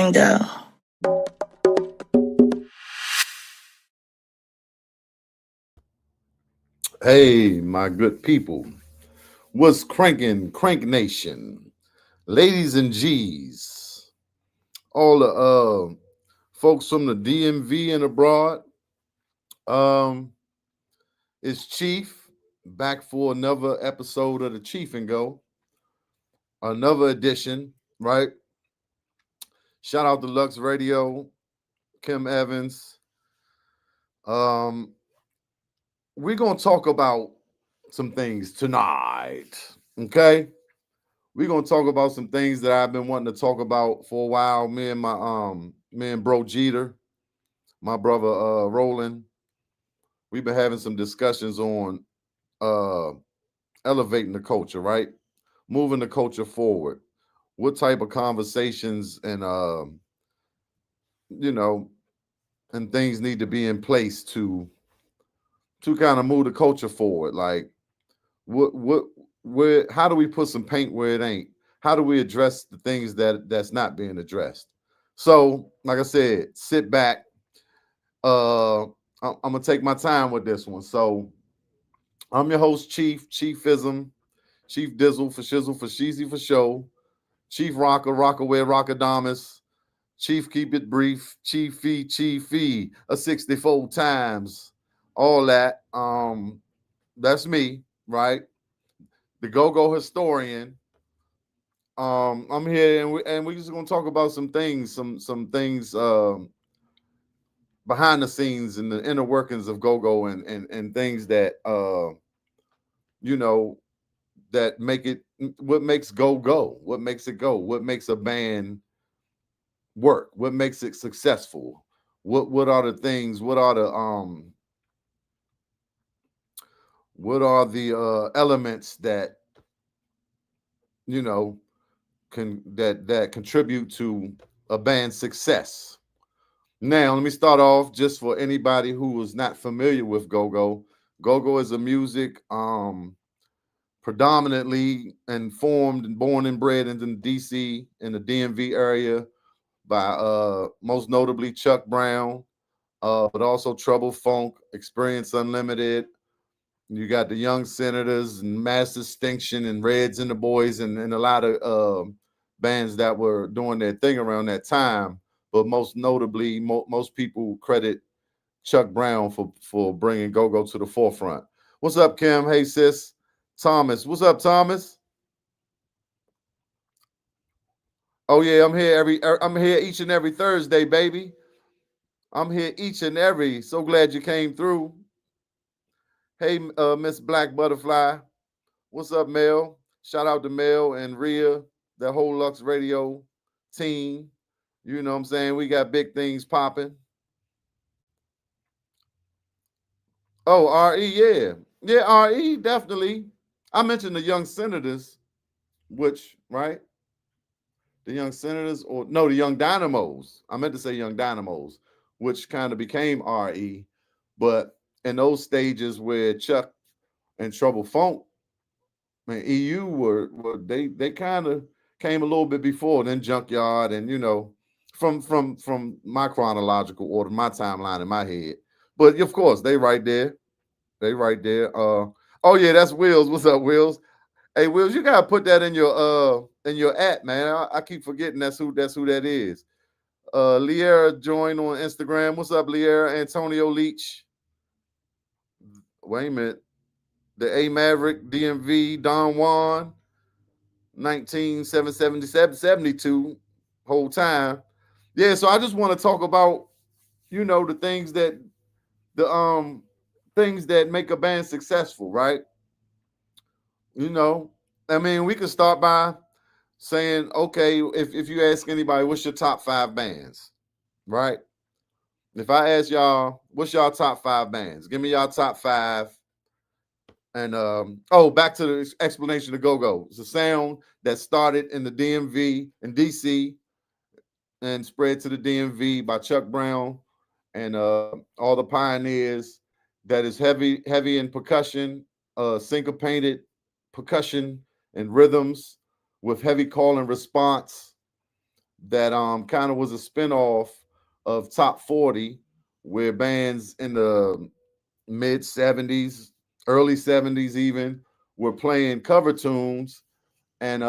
and go. Hey, my good people. What's cranking, Crank Nation? Ladies and G's. All the folks from the DMV and abroad. Um, it's Chief back for another episode of the Chief and Go. Another edition, right? Shout out to Lux Radio, Kim Evans. Um, we're gonna talk about some things tonight. Okay. We're gonna talk about some things that I've been wanting to talk about for a while. Me and Bro Jeter, my brother Roland, we've been having some discussions on uh elevating the culture, right? Moving the culture forward. What type of conversations and you know and things need to be in place to kind of move the culture forward. Like what where how do we put some paint where it ain't? How do we address the things that's not being addressed? So, like I said, sit back. I'm gonna take my time with this one. So, I'm your host, Chiefism, Chief Dizzle for Shizzle for Sheezy for Show, Chief Rocker, Rockaway, Rockadamus, Chief Keep It Brief, Chiefy, a 64 times, all that. That's me, right? The Go-Go historian. I'm here and we're just gonna talk about some things, some things behind the scenes and the inner workings of go-go and things that you know that make it what makes go, what makes it go, what makes a band work, what makes it successful, what are the things, what are the elements that you know can that contribute to a band's success. Now, let me start off just for anybody who is not familiar with go-go. Go-go is a music predominantly and formed and born and bred in the DC in the DMV area by most notably Chuck Brown, but also Trouble Funk, Experience Unlimited. You got the Young Senators and Mass Distinction and Reds and the Boys and a lot of bands that were doing their thing around that time. But most notably, most people credit Chuck Brown for bringing go-go to the forefront. What's up, Kim? Hey, sis. Thomas. What's up, Thomas? Oh yeah, I'm here each and every Thursday, baby. I'm here each and every. So glad you came through. Hey, Miss Black Butterfly. What's up, Mel? Shout out to Mel and Rhea, the whole Lux Radio team. You know what I'm saying? We got big things popping. Oh, RE, yeah. Yeah, RE, definitely. I mentioned the Young Senators, which, right? The Young Senators, or no, the Young Dynamos. I meant to say Young Dynamos, which kind of became RE. But in those stages where Chuck and Trouble Funk and EU were they kind of came a little bit before, then Junkyard, and from my chronological order, my timeline in my head. But of course, they right there. They right there. Oh yeah, that's Wills. What's up, Wills? Hey, Wills, you gotta put that in your app, man. I keep forgetting that's who that is. Liera joined on Instagram. What's up, Liera? Antonio Leach. Wait a minute. The A Maverick, DMV, Don Juan, 1972 whole time. Yeah, so I just want to talk about, the things that make a band successful, right? You know, I mean, we could start by saying, okay, if you ask anybody, what's your top five bands, right? If I ask y'all, what's y'all top five bands? Give me y'all top five. And back to the explanation of go-go. It's a sound that started in the DMV in DC and spread to the DMV by Chuck Brown and all the pioneers. That is heavy in percussion, syncopated percussion and rhythms with heavy call and response that kind of was a spinoff of Top 40, where bands in the mid 70s, early 70s even were playing cover tunes. And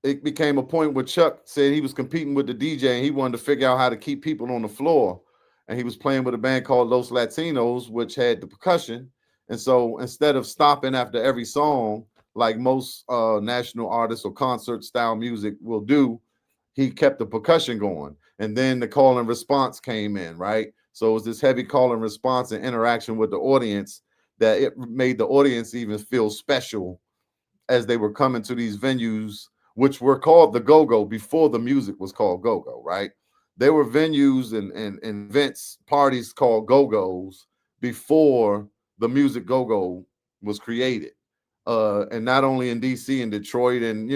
it became a point where Chuck said he was competing with the DJ and he wanted to figure out how to keep people on the floor. And he was playing with a band called Los Latinos, which had the percussion. And so instead of stopping after every song, like most national artists or concert style music will do, he kept the percussion going. And then the call and response came in, right? So it was this heavy call and response and interaction with the audience that it made the audience even feel special as they were coming to these venues, which were called the Go-Go before the music was called Go-Go, right? There were venues and events, parties called Go-Go's before the music Go-Go was created. And not only in DC and Detroit and,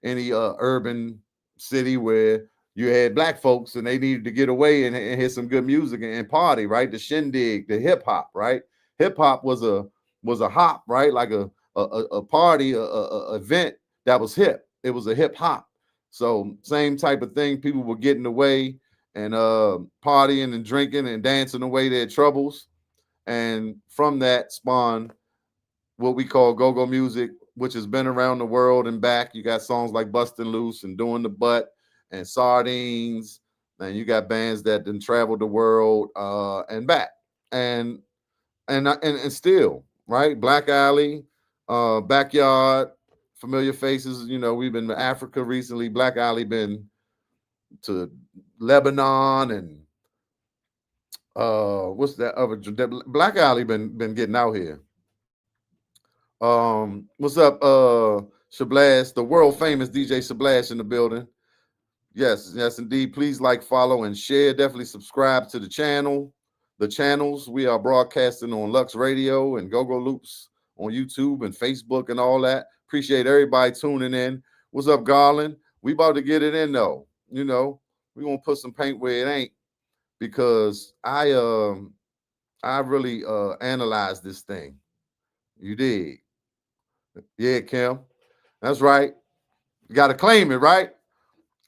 any urban city where you had black folks and they needed to get away and hear some good music and party, right? The shindig, the hip hop, right? Hip hop was a hop, right? Like a party, a event that was hip. It was a hip hop. So same type of thing. People were getting away and partying and drinking and dancing away their troubles. And from that spawned what we call go-go music, which has been around the world and back. You got songs like Bustin' Loose and Doing the Butt and Sardines. And you got bands that then traveled the world and back. And and still, right? Black Alley, Backyard, Familiar Faces. We've been to Africa recently. Black Alley been to Lebanon and what's that other? Black Alley been getting out here. What's up, Shablash, the world famous DJ Shablash in the building. Yes, yes, indeed. Please like, follow, and share. Definitely subscribe to the channel. The channels we are broadcasting on Lux Radio and GoGo Loops on YouTube and Facebook and all that. Appreciate everybody tuning in. What's up, Garland? We about to get it in though. We gonna put some paint where it ain't because I really analyzed this thing. You did, yeah, Kim. That's right. You got to claim it, right?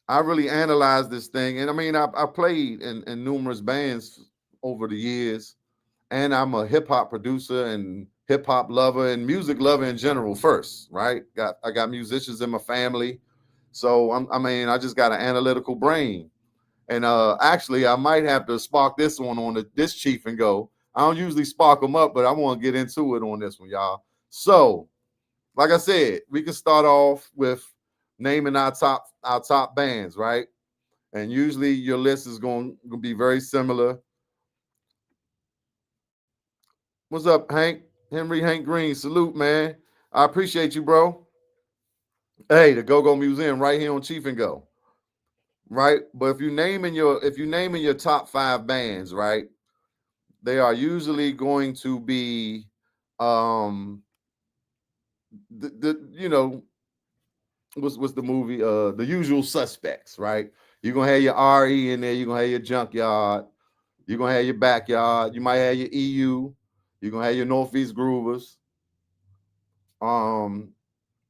I really analyzed this thing, and I mean, I played in numerous bands over the years, and I'm a hip hop producer and hip hop lover and music lover in general. First, right? I got musicians in my family, so I mean, I just got an analytical brain, and actually, I might have to spark this one on this Cheef and go. I don't usually spark them up, but I want to get into it on this one, y'all. So, like I said, we can start off with naming our top bands, right? And usually your list is going to be very similar. What's up, Hank? Henry Hank Green, salute, man. I appreciate you, bro. Hey, the Go Go Museum right here on Cheef and Go, right? But if you name in your top five bands, right, they are usually going to be the what's the movie? The Usual Suspects, right? You're gonna have your RE in there. You're gonna have your Junkyard. You're gonna have your Backyard. You might have your EU. You're gonna have your Northeast Groovers. Um,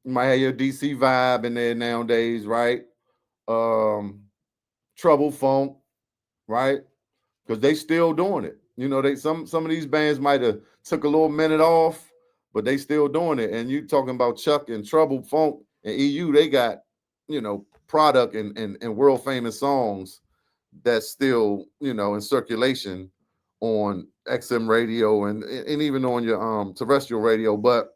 you might have your DC Vibe in there nowadays, right? Um, Trouble Funk, right? Because they still doing it. They some of these bands might have took a little minute off, but they still doing it. And you talking about Chuck and Trouble Funk and EU, they got product and world famous songs that's still in circulation on XM radio and even on your terrestrial radio. But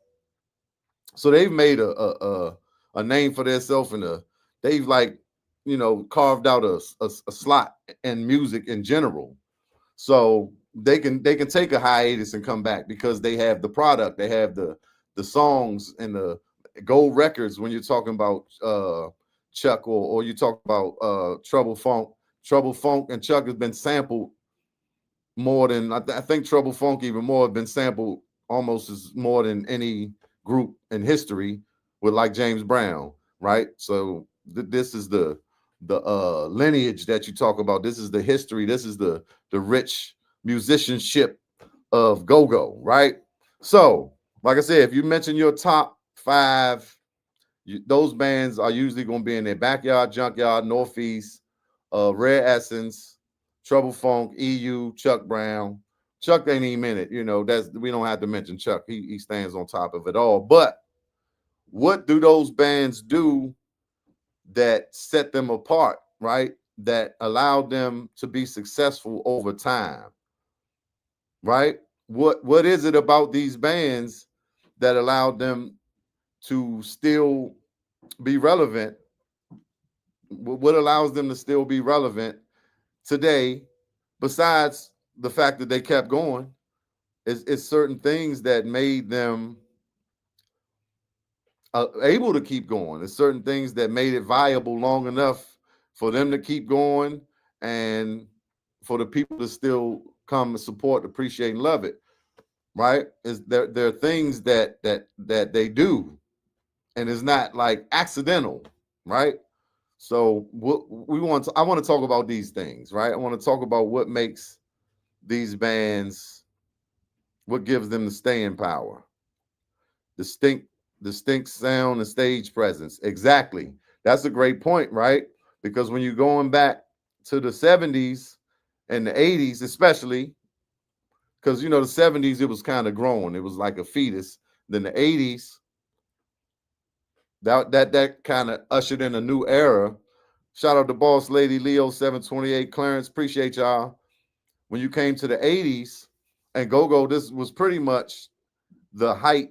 so they've made a name for themselves and they've like carved out a slot in music in general. So they can take a hiatus and come back because they have the product, they have the songs and the gold records. When you're talking about Chuck or you talk about Trouble Funk and Chuck has been sampled more than I think Trouble Funk even more have been sampled almost as more than any group in history with like James Brown, right? So this is the lineage that you talk about. This is the history. This is the rich musicianship of go-go, right? So, like I said, if you mention your top five Those bands are usually going to be in their backyard, junkyard, northeast, Rare Essence, Trouble Funk, EU, Chuck Brown. Chuck ain't even in it, That's we don't have to mention Chuck. He stands on top of it all. But what do those bands do that set them apart, right? That allowed them to be successful over time, right? What is it about these bands that allowed them to still be relevant? What allows them to still be relevant today, besides the fact that they kept going, is certain things that made them able to keep going. There's certain things that made it viable long enough for them to keep going and for the people to still come and support, appreciate, and love it. Right? Is there are things that they do, and it's not like accidental, right? So I want to talk about these things, right? I want to talk about what makes these bands, what gives them the staying power, distinct distinct sound and stage presence. Exactly. That's a great point, right? Because when you're going back to the 70s and the 80s, especially, because the 70s it was kind of growing. It was like a fetus. Then the 80s, that kind of ushered in a new era. Shout out to Boss Lady Leo 728 Clarence. Appreciate y'all. When you came to the 80s and go-go, this was pretty much the height.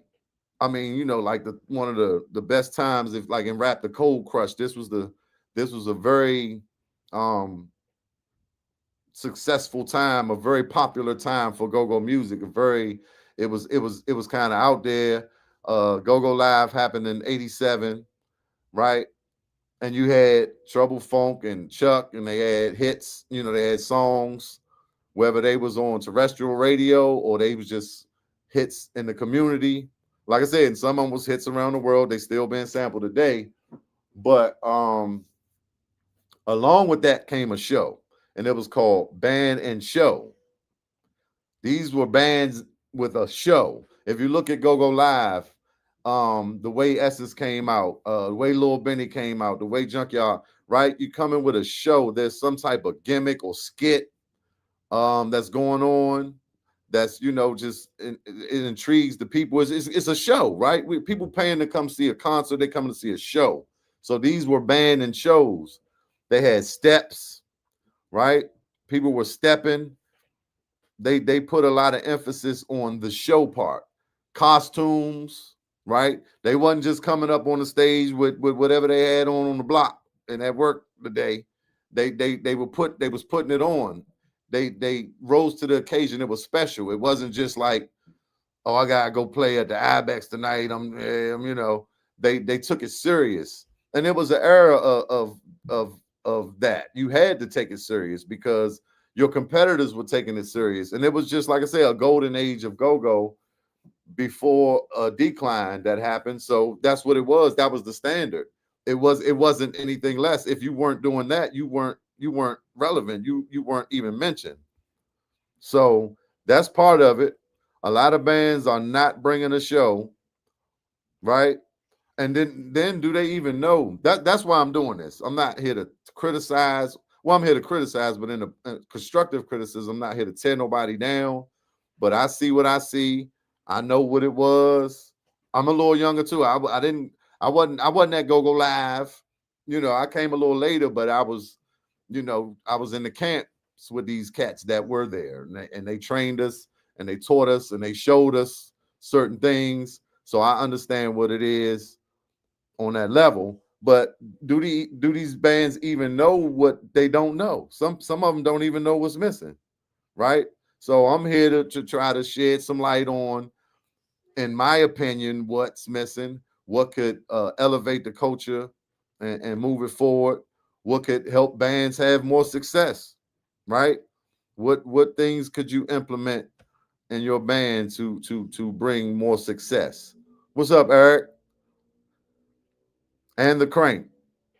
I mean, like one of the best times, if like in rap, the Cold Crush. This was a very successful time, a very popular time for go-go music. It was kind of out there. Go-go Live happened in '87, right? And you had Trouble Funk and Chuck, and they had hits. They had songs, whether they was on terrestrial radio or they was just hits in the community. Like I said, some of them was hits around the world. They still being sampled today. But along with that came a show, and it was called Band and Show. These were bands with a show. If you look at Go Go Live, the way Essence came out, the way Lil Benny came out, the way Junkyard, right? You come in with a show. There's some type of gimmick or skit that's going on. That's just it intrigues the people. It's a show, right? People paying to come see a concert. They coming to see a show. So these were band and shows. They had steps, right? People were stepping. They put a lot of emphasis on the show part, costumes, right? They wasn't just coming up on the stage with whatever they had on the block and at work today. They was putting it on. They rose to the occasion. It was special. It wasn't just like, oh, I gotta go play at the Ibex tonight. They took it serious, and it was an era of that. You had to take it serious because your competitors were taking it serious, and it was just like I say, a golden age of go-go before a decline that happened. So that's what it was. That was the standard. It wasn't anything less. If you weren't doing that, you weren't relevant. You weren't even mentioned. So that's part of it. A lot of bands are not bringing a show, right? And then do they even know that? That's why I'm doing this. I'm not here to criticize. Well, I'm here to criticize, but in a constructive criticism, I'm not here to tear nobody down. But I see what I see. I know what it was. I'm a little younger too. I wasn't at Go Go Live. I came a little later, but I was in the camps with these cats that were there, and they trained us, and they taught us, and they showed us certain things. So I understand what it is on that level. But do these bands even know what they don't know? Some of them don't even know what's missing, right? So I'm here to try to shed some light on, in my opinion, what's missing, what could elevate the culture and move it forward, what could help bands have more success, right? What things could you implement in your band to bring more success? What's up, Eric? And the crank.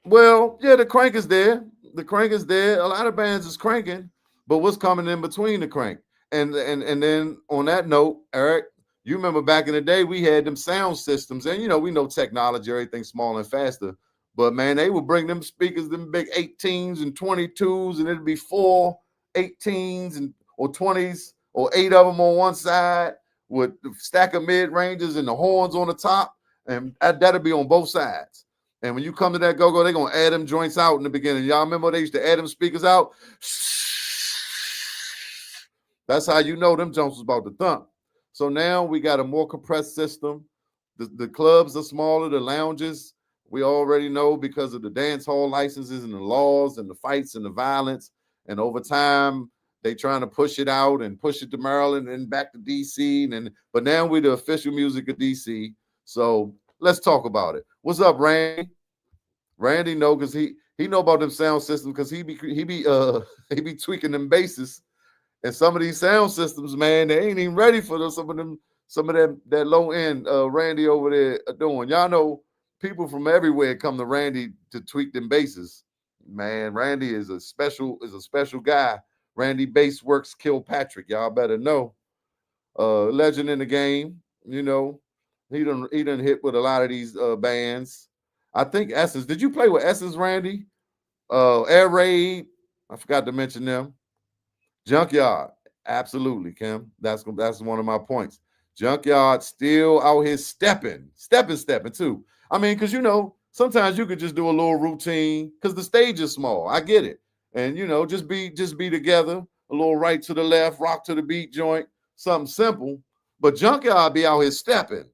Well, yeah, the crank is there. The crank is there. A lot of bands is cranking, but what's coming in between the crank? And then on that note, Eric, You remember back in the day, we had them sound systems, and we know technology, everything smaller and faster. But man, they would bring them speakers, them big 18s and 22s, and it'd be four 18s and or 20s or eight of them on one side with the stack of mid ranges and the horns on the top, and that'll be on both sides. And when you come to that go-go, they're gonna add them joints out in the beginning. Y'all remember they used to add them speakers out? That's how you know them jumps was about to thump. So now we got a more compressed system. The clubs are smaller, the lounges, we already know because of the dance hall licenses and the laws and the fights and the violence. And over time, they trying to push it out and push it to Maryland and back to DC. But now we're the official music of DC. So let's talk about it. What's up, Randy? Randy know because he know about them sound systems because he be tweaking them basses. And some of these sound systems, man, they ain't even ready for some of them, that low end Randy over there are doing. Y'all know people from everywhere come to Randy to tweak them basses. Man, Randy is a special guy. Randy Bass Works Kilpatrick. Y'all better know. Legend in the game. You know, he done hit with a lot of these bands. I think Essence. Did you play with Essence, Randy? Air Raid. I forgot to mention them. Junkyard, absolutely, Kim. That's one of my points. Junkyard still out here stepping too. I mean, because sometimes you could just do a little routine because the stage is small. I get it, and just be together, a little right to the left, rock to the beat joint, something simple. But Junkyard be out here stepping,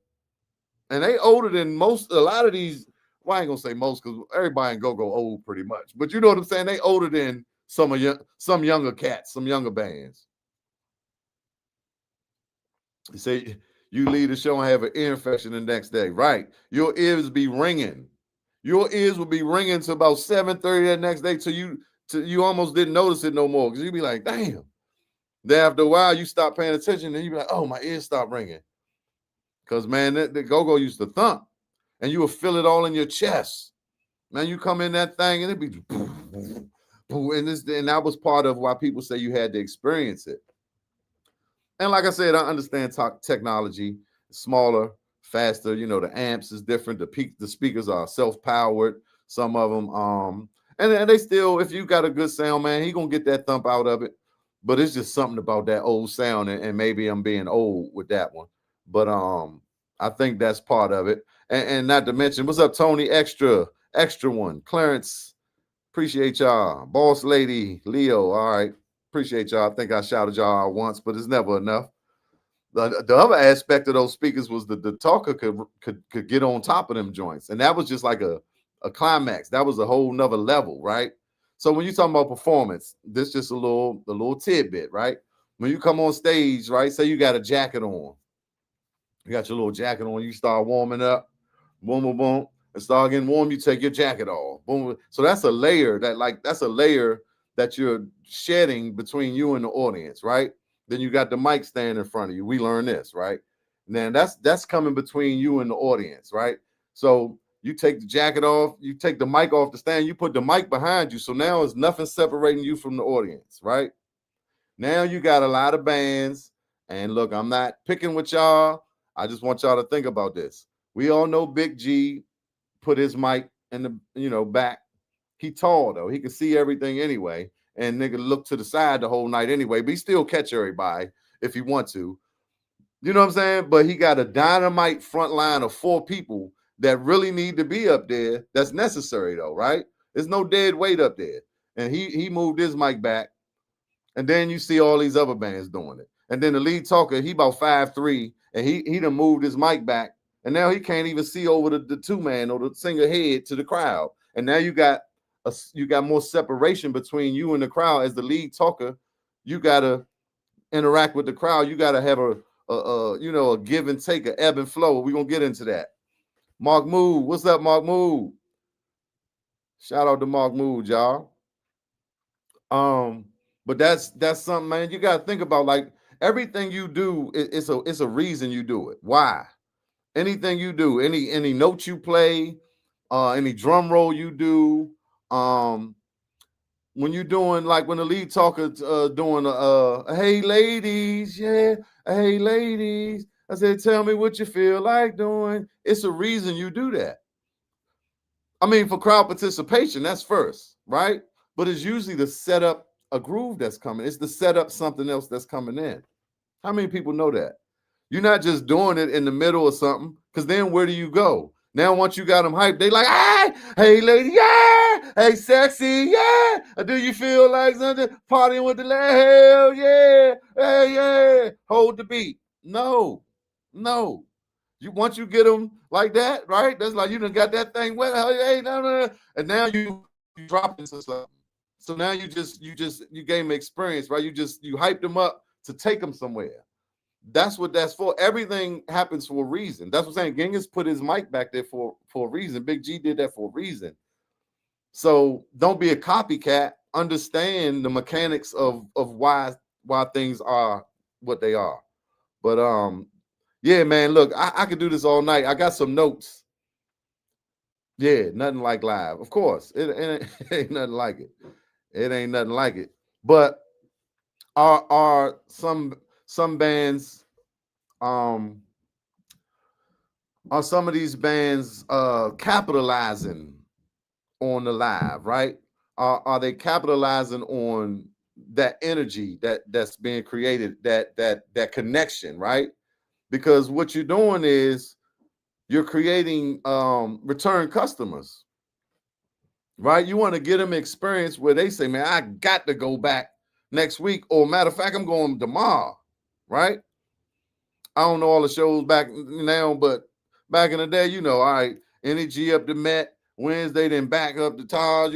and they older than a lot of these. Well, I ain't gonna say most because everybody in go old pretty much. But you know what I'm saying? They older than some younger cats, some younger bands. You say you leave the show and have an ear infection the next day, right? Your ears be ringing. Your ears will be ringing to about 7:30 that next day till you almost didn't notice it no more because you be like, damn. Then after a while, you stop paying attention and you be like, oh, my ears stop ringing. Because man, the go-go used to thump, and you would feel it all in your chest. Man, you come in that thing and it be and that was part of why people say you had to experience it. And like I said, I understand technology, smaller, faster. The amps is different. The speakers are self-powered. Some of them, and they still, if you got a good sound, man, he gonna get that thump out of it. But it's just something about that old sound, and maybe I'm being old with that one. But I think that's part of it. And not to mention, what's up, Tony? Extra one, Clarence. Appreciate y'all. Boss lady, Leo. All right. Appreciate y'all. I think I shouted y'all out once, but it's never enough. The other aspect of those speakers was the talker could get on top of them joints. And that was just like a climax. That was a whole nother level, right? So when you talking about performance, this just a little tidbit, right? When you come on stage, right? Say you got a jacket on. You got your little jacket on, you start warming up, boom, boom, boom. And start getting warm, you take your jacket off. Boom. So that's a layer that you're shedding between you and the audience, right? Then you got the mic stand in front of you. We learn this, right? And then that's coming between you and the audience, right? So you take the jacket off, you take the mic off the stand, you put the mic behind you. So now there's nothing separating you from the audience, right? Now you got a lot of bands, and look, I'm not picking with y'all. I just want y'all to think about this. We all know Big G put his mic in the back. He tall though. He can see everything anyway. And nigga look to the side the whole night anyway. But he still catch everybody if he want to. You know what I'm saying? But he got a dynamite front line of 4 people that really need to be up there. That's necessary though, right? There's no dead weight up there. And he moved his mic back. And then you see all these other bands doing it. And then the lead talker, he about 5'3", and he done moved his mic back. And now he can't even see over the 2-man or the singer head to the crowd. And now you got more separation between you and the crowd as the lead talker. You gotta interact with the crowd. You gotta have a give and take, a ebb and flow. We're gonna get into that. Mark Mood, what's up, Mark Mood? Shout out to Mark Mood, y'all. But that's something, man. You gotta think about, like, everything you do. It's a reason you do it. Why? Anything you do, any note you play, any drum roll you do, when you're doing, like, when the lead talker doing hey ladies, yeah, hey ladies, I said, tell me what you feel like doing. It's a reason you do that. I mean, for crowd participation, that's first, right? But it's usually to set up a groove that's coming. It's to set up something else that's coming in. How many people know that? You're not just doing it in the middle of something, because then where do you go? Now, once you got them hyped, they like, hey, lady, yeah, hey, sexy, yeah. Do you feel like something? Partying with the lady, hell yeah, hey, yeah. Hold the beat. No, no. You once you get them like that, right? That's like you done got that thing wet. Hey, no, no, no. And now you drop into something. So now you gain experience, right? You hype them up to take them somewhere. That's what that's for. Everything happens for a reason. That's what I'm saying. Genghis put his mic back there for a reason. Big G did that for a reason. So don't be a copycat. Understand the mechanics of why things are what they are. But yeah, man. Look, I could do this all night. I got some notes. Yeah, nothing like live. Of course, it ain't nothing like it. It ain't nothing like it. But are some bands are some of these bands capitalizing on the live, right? Are they capitalizing on that energy that's being created, that connection, right? Because what you're doing is you're creating return customers, right? You want to get them experience where they say, man, I got to go back next week, or matter of fact, I'm going tomorrow, right? I don't know all the shows back now, but back in the day, all right, Energy up the Met, Wednesday, then back up the Taj,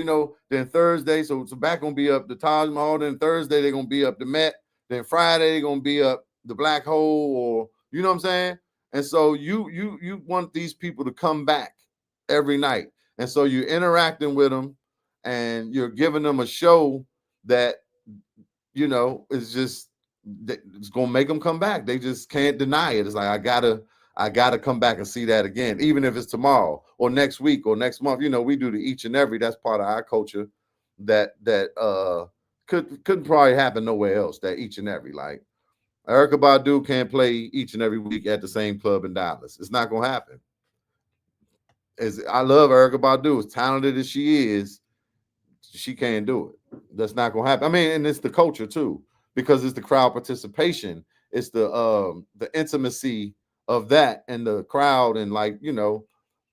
then Thursday, so back gonna be up the Taj Mahal, then Thursday they're gonna be up the Met, then Friday they're gonna be up the Black Hole, or you know what I'm saying? And so you want these people to come back every night. And so you're interacting with them and you're giving them a show that it's just it's gonna make them come back. They just can't deny it. It's like I gotta come back and see that again, even if it's tomorrow or next week or next month. We do the each and every. That's part of our culture that couldn't probably happen nowhere else. That each and every, like Erykah Badu can't play each and every week at the same club in Dallas. It's not gonna happen. I love Erykah Badu, as talented as she is, she can't do it. That's not gonna happen. I mean, and it's the culture too, because it's the crowd participation, it's the intimacy of that and the crowd, and like your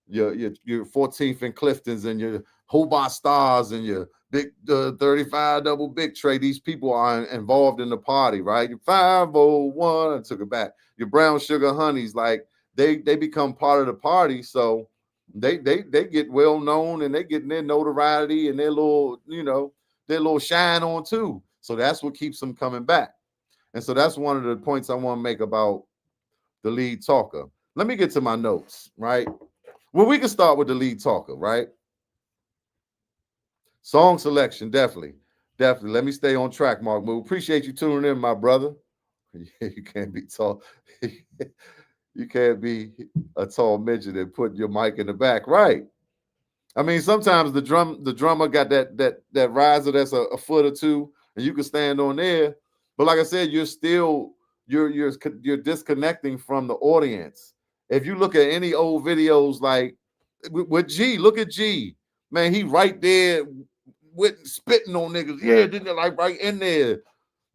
14th and Cliftons and your Hobart Stars and your big 35 double big tray. These people are involved in the party, right? Your 501, I took it back. Your brown sugar honeys, like they become part of the party. So they get well known and they get their notoriety and their little shine on too. So that's what keeps them coming back. And so that's one of the points I want to make about the lead talker. Let me get to my notes, right? Well, we can start with the lead talker, right? Song selection, definitely. Definitely. Let me stay on track, Mark. We appreciate you tuning in, my brother. You can't be tall. You can't be a tall midget and put your mic in the back, right? I mean, sometimes the drummer got that riser that's a foot or two, and you can stand on there. But like I said, you're disconnecting from the audience. If you look at any old videos, like with G, look at G, man, he right there with spitting on niggas. Yeah, didn't it, like right in there.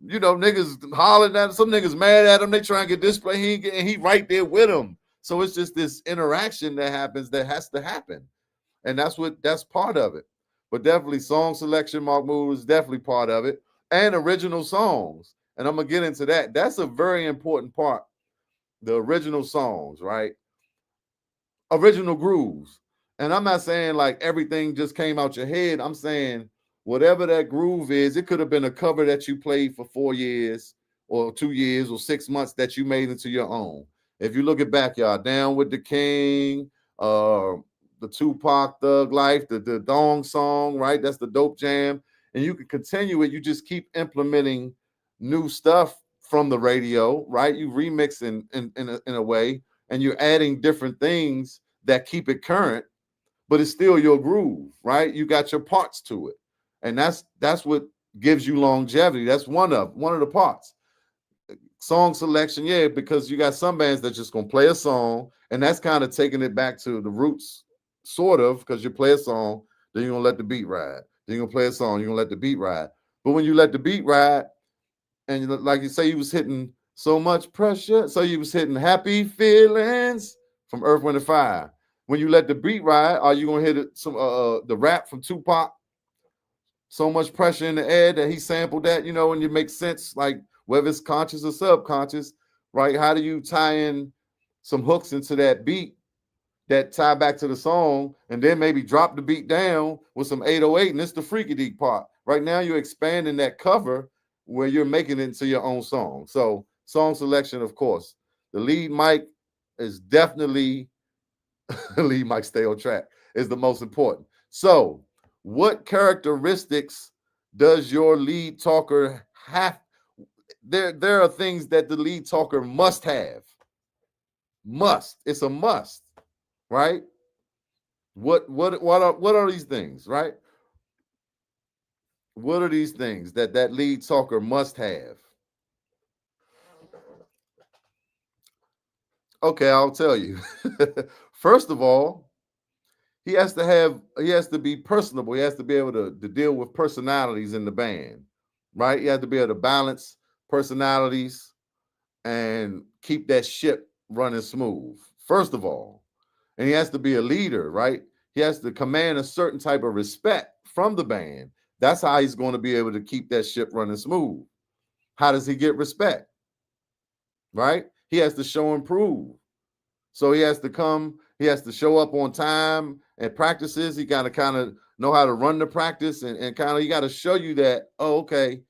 Niggas hollering at him. Some niggas mad at him. They try and get display. He right there with him. So it's just this interaction that happens that has to happen. And that's part of it. But definitely song selection, Mark Moore, is definitely part of it. And original songs. And I'm gonna get into that. That's a very important part. The original songs, right? Original grooves. And I'm not saying like everything just came out your head. I'm saying whatever that groove is, it could have been a cover that you played for 4 years or 2 years or 6 months that you made into your own. If you look at Backyard, Down with the King, the Tupac Thug Life, the Dong song, right? That's the dope jam. And you can continue it. You just keep implementing new stuff from the radio, right? You remix in a way, and you're adding different things that keep it current, but it's still your groove, right? You got your parts to it. And that's what gives you longevity. That's one of the parts. Song selection, yeah, because you got some bands that just gonna play a song, and that's kind of taking it back to the roots, sort of, because you play a song, then you're gonna let the beat ride. Then you're gonna play a song, you're gonna let the beat ride. But when you let the beat ride, and like you say, you was hitting so much pressure, so you was hitting happy feelings from Earth, Wind, and Fire. When you let the beat ride, are you gonna hit some the rap from Tupac? So much pressure in the air that he sampled that, and it makes sense, like whether it's conscious or subconscious, right? How do you tie in some hooks into that beat that tie back to the song, and then maybe drop the beat down with some 808, and it's the freaky deek part. Right now, you're expanding that cover where you're making it into your own song. So, song selection, of course. The lead mic is definitely lead mic stay on track is the most important. So, what characteristics does your lead talker have? There are things that the lead talker must have. Must. It's a must, right? What are these things, right? What are these things that lead talker must have? Okay, I'll tell you. First of all, he has to be personable. He has to be able to deal with personalities in the band, right? He has to be able to balance personalities and keep that ship running smooth. First of all, and he has to be a leader, right? He has to command a certain type of respect from the band. That's how he's going to be able to keep that ship running smooth. How does he get respect, right? He has to show and prove. So he has to come, he has to show up on time at practices. He got to kind of know how to run the practice, and kind of he got to show you that, oh, okay,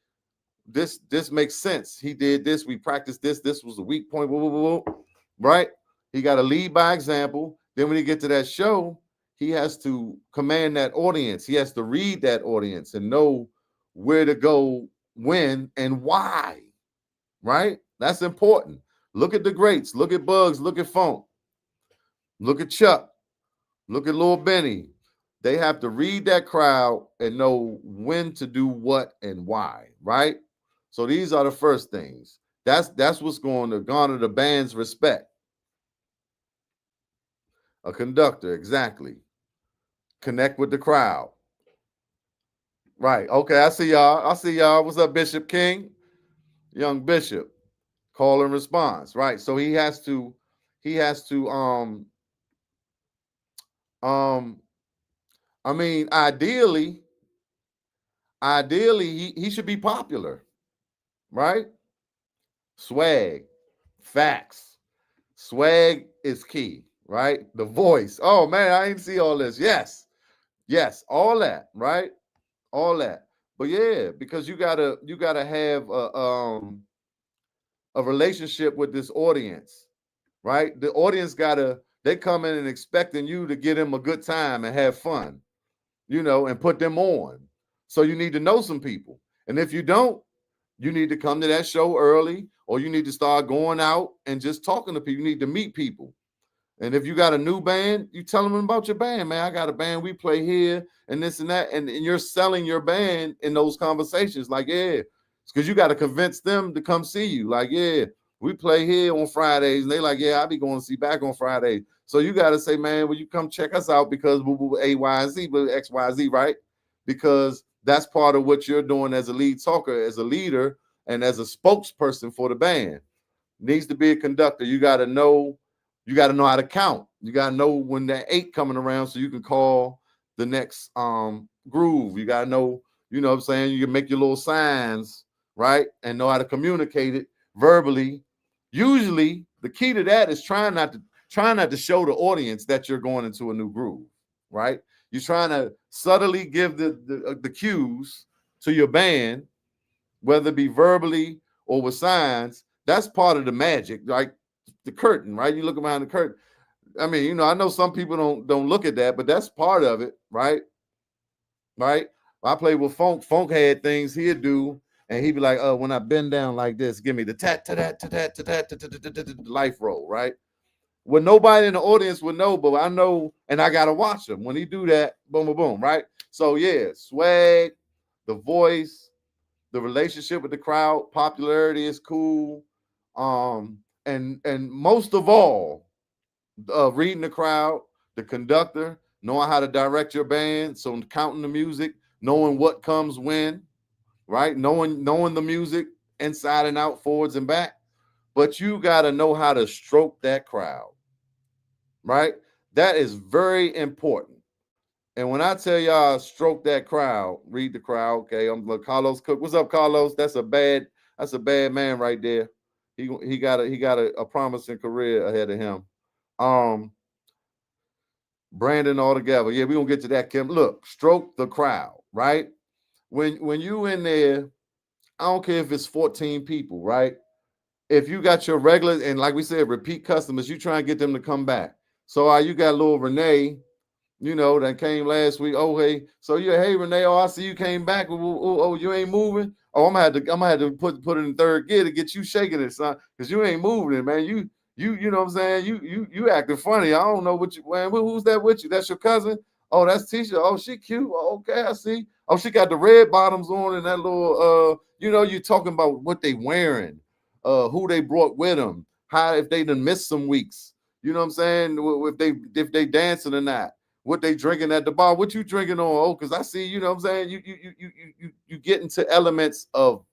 this makes sense. He did this, we practiced this, this was the weak point, whoa, whoa, whoa, whoa, right? He got to lead by example. Then when he get to that show, he has to command that audience. He has to read that audience and know where to go, when, and why, right? That's important. Look at the greats. Look at Bugs. Look at Funk. Look at Chuck. Look at Lil Benny. They have to read that crowd and know when to do what and why, right? So these are the first things. That's what's going to garner the band's respect. A conductor, exactly. Connect with the crowd. Right. Okay, I see y'all. I see y'all. What's up, Bishop King? Young Bishop. Call and response. Right. So he has to I mean, ideally he should be popular, right? Swag, facts. Swag is key, right? The voice. Oh man, I didn't see all this. Yes, yes, all that, right? All that. But yeah, because you gotta have a relationship with this audience, right? The audience gotta they come in and expecting you to give them a good time and have fun, and put them on. So you need to know some people. And if you don't, you need to come to that show early, or you need to start going out and just talking to people. You need to meet people. And if you got a new band, you tell them about your band, man. I got a band, we play here and this and that. And you're selling your band in those conversations. Like, yeah, it's because you got to convince them to come see you. Like, yeah, we play here on Fridays. And they like, yeah, I'll be going to see back on Friday. So you got to say, man, will you come check us out because A, Y, and Z, but X, Y, Z, right? Because that's part of what you're doing as a lead talker, as a leader, and as a spokesperson for the band. Needs to be a conductor. You got to know how to count. You got to know when that 8 coming around so you can call the next groove. You got to know, what I'm saying? You can make your little signs, right? And know how to communicate it verbally. Usually the key to that is trying not to show the audience that you're going into a new groove, right? You're trying to subtly give the cues to your band, whether it be verbally or with signs. That's part of the magic, like the curtain, right? You look behind the curtain. I mean, I know some people don't look at that, but that's part of it, right? Right. I played with Funk. Funk had things he'd do, and he'd be like, "Oh, when I bend down like this, give me the tat to that to that to that to life roll," right? Well, nobody in the audience would know, but I know, and I gotta watch him when he do that. Boom, boom, boom, right? So yeah, swag, the voice, The relationship with the crowd, popularity is cool. And most of all, reading the crowd, the conductor, knowing how to direct your band, so counting the music, knowing what comes when, right? Knowing the music inside and out, forwards and back. But you got to know how to stroke that crowd, right? That is very important. And when I tell y'all stroke that crowd, read the crowd, okay? I'm like Carlos Cook. What's up, Carlos? That's a bad man right there. He got a promising career ahead of him. Um, Brandon all together. Yeah, we're gonna get to that, Kim. Look, stroke the crowd, right? When you in there, I don't care if it's 14 people, right? If you got your regular and like we said, repeat customers, you try and get them to come back. So you got little Renee, that came last week. Oh, hey, so yeah, hey Renee, oh, I see you came back. Oh, you ain't moving. Oh, I'm gonna have to put it in third gear to get you shaking it, son, because you ain't moving it, man. You know what I'm saying? You acting funny. I don't know what you man. Who's that with you? That's your cousin? Oh, that's Tisha. Oh, she cute. Oh, okay, I see. Oh, she got the red bottoms on and that little you talking about what they wearing, who they brought with them, how if they done missed some weeks. You know what I'm saying? If they dancing or not, what they drinking at the bar, what you drinking on? Oh, because I see, you know what I'm saying? You get into elements of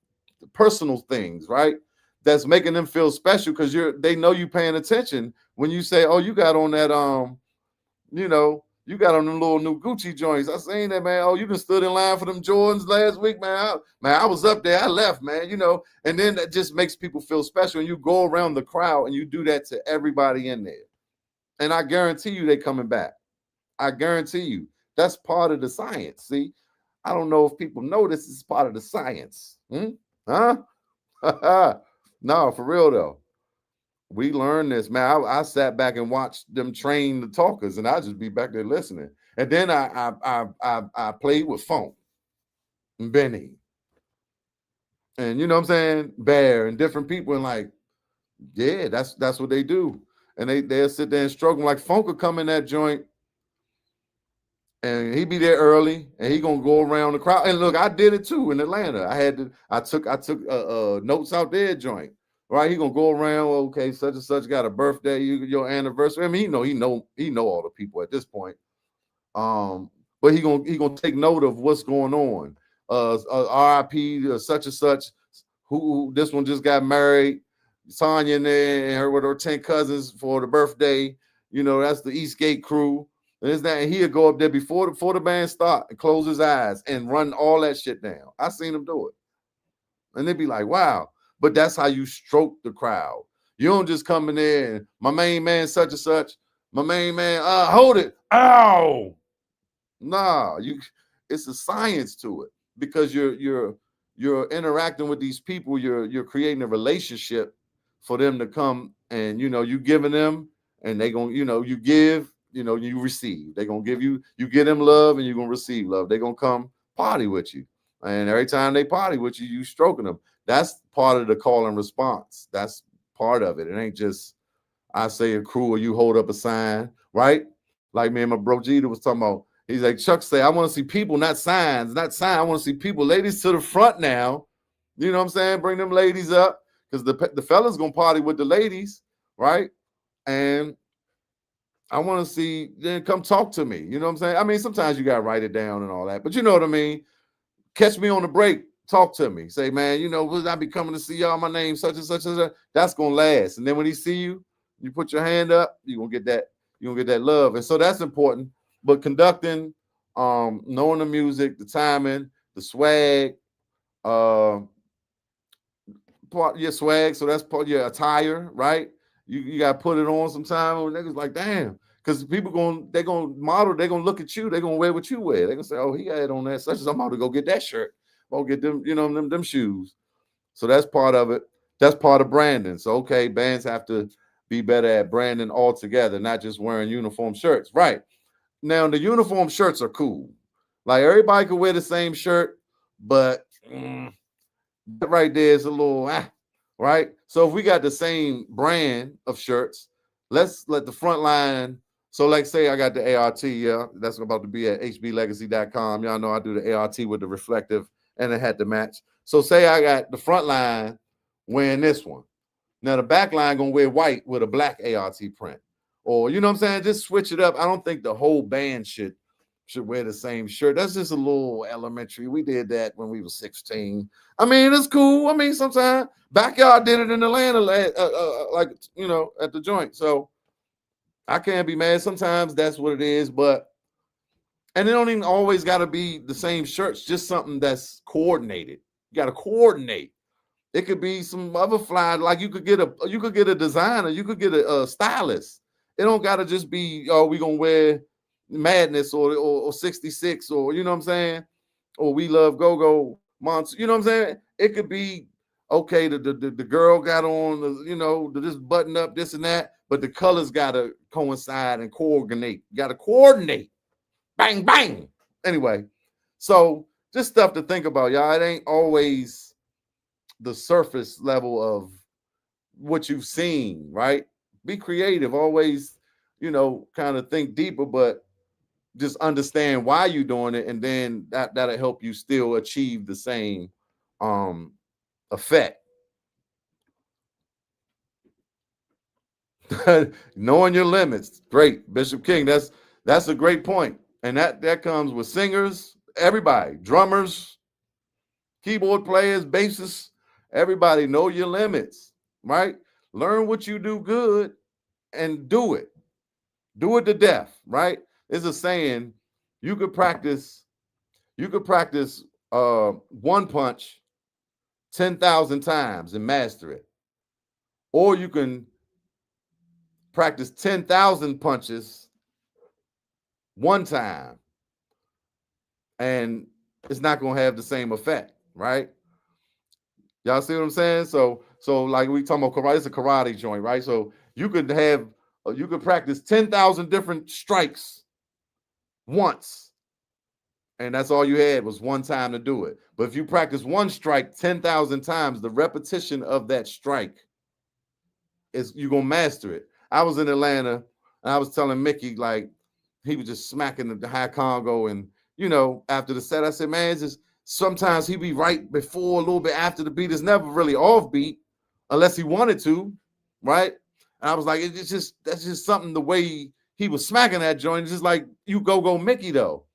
personal things, right? That's making them feel special because they know you paying attention when you say, oh, you got on that you got on them little new Gucci joints. I seen that, man. Oh, you been stood in line for them Jordans last week, man. I was up there. I left, man. And then that just makes people feel special. And you go around the crowd and you do that to everybody in there. And I guarantee you they coming back. I guarantee you. That's part of the science. See, I don't know if people know this is part of the science. Huh? No, for real though. We learned this, man. I sat back and watched them train the talkers, and I just be back there listening. And then I played with Funk and Benny, and you know what I'm saying, Bear, and different people, and like, yeah, that's what they do. And they'll sit there and struggle. Like Funk will come in that joint and he be there early and he gonna go around the crowd. And look, I did it too in Atlanta. I took notes out there joint. Right, he gonna go around. Okay, such and such got a birthday, your anniversary. I mean, he know all the people at this point. But he gonna take note of what's going on. RIP such and such. Who this one just got married. Tanya and there and her with her 10 cousins for the birthday. That's the Eastgate crew. And it's that, and he'll go up there before the band start and close his eyes and run all that shit down. I seen him do it. And they'd be like, wow. But that's how you stroke the crowd. You don't just come in there and my main man such and such, my main man, hold it. Ow. Nah, it's a science to it because you're interacting with these people, you're creating a relationship for them to come and you giving them and they gonna, you give, you receive. They gonna you give them love and you're gonna receive love. They gonna come party with you. And every time they party with you, you stroking them. That's part of the call and response. That's part of it. It ain't just I say a crew or you hold up a sign, right? Like me and my bro Jeter was talking about. He's like, Chuck say, I want to see people, not signs, not sign. I want to see people. Ladies to the front now. You know what I'm saying? Bring them ladies up because the fellas gonna party with the ladies, right? And I want to see, then come talk to me. You know what I'm saying? I mean, sometimes you gotta write it down and all that, but you know what I mean? Catch me on the break. Talk to me. Say, man, will I be coming to see y'all? My name such and such and such. That's gonna last. And then when he see you, you put your hand up, you're gonna get that. You're gonna get that love. And so that's important. But conducting, knowing the music, the timing, the swag, uh, part your swag. So that's part of your attire, right? You gotta put it on sometime. And niggas like, damn. Because people they're gonna model, they're gonna look at you, they're gonna wear what you wear. They're gonna say, oh, he had on that, such as I'm about to go get that shirt. I'm gonna get them, them shoes. So that's part of it. That's part of branding. So okay, bands have to be better at branding altogether, not just wearing uniform shirts. Right. Now the uniform shirts are cool. Like everybody can wear the same shirt, but that right there is a little right. So if we got the same brand of shirts, let's let the front line. So like say I got the ART, yeah, that's about to be at hblegacy.com. Y'all know I do the ART with the reflective and it had to match. So say I got the front line wearing this one. Now the back line gonna wear white with a black ART print. Or you know what I'm saying? Just switch it up. I don't think the whole band should wear the same shirt. That's just a little elementary. We did that when we were 16. I mean, it's cool. I mean, sometimes backyard did it in Atlanta, like at the joint. So I can't be mad. Sometimes that's what it is, but and it don't even always got to be the same shirts. Just something that's coordinated. You got to coordinate. It could be some other fly, like you could get a designer, you could get a stylist. It don't gotta just be, oh, we gonna wear madness or 66 or you know what I'm saying? Or we love go-go months, you know what I'm saying? It could be okay, the girl got on this button up, this and that, but the colors gotta coincide and coordinate. You gotta coordinate. Bang, bang. Anyway, so just stuff to think about, y'all. It ain't always the surface level of what you've seen, right? Be creative, always, kind of think deeper, but just understand why you're doing it, and then that'll help you still achieve the same effect. Knowing your limits, great, Bishop King. That's a great point, and that comes with singers, everybody, drummers, keyboard players, bassists, everybody. Know your limits, right? Learn what you do good and do it. Do it to death, right? There's a saying, you could practice, you could practice one punch 10,000 times and master it. Or you can practice 10,000 punches one time and it's not going to have the same effect, right? Y'all see what I'm saying? So like we talking about karate, it's a karate joint, right? So you could practice 10,000 different strikes once, and that's all you had was one time to do it. But if you practice one strike 10,000 times, the repetition of that strike is you're gonna master it. I was in Atlanta and I was telling Mickey, like, he was just smacking the high Congo, and after the set, I said, man, it's just sometimes he be right before, a little bit after the beat. It's never really off beat unless he wanted to, right? And I was like, it's just that's just something, the way he was smacking that joint. It's just like you go Mickey though.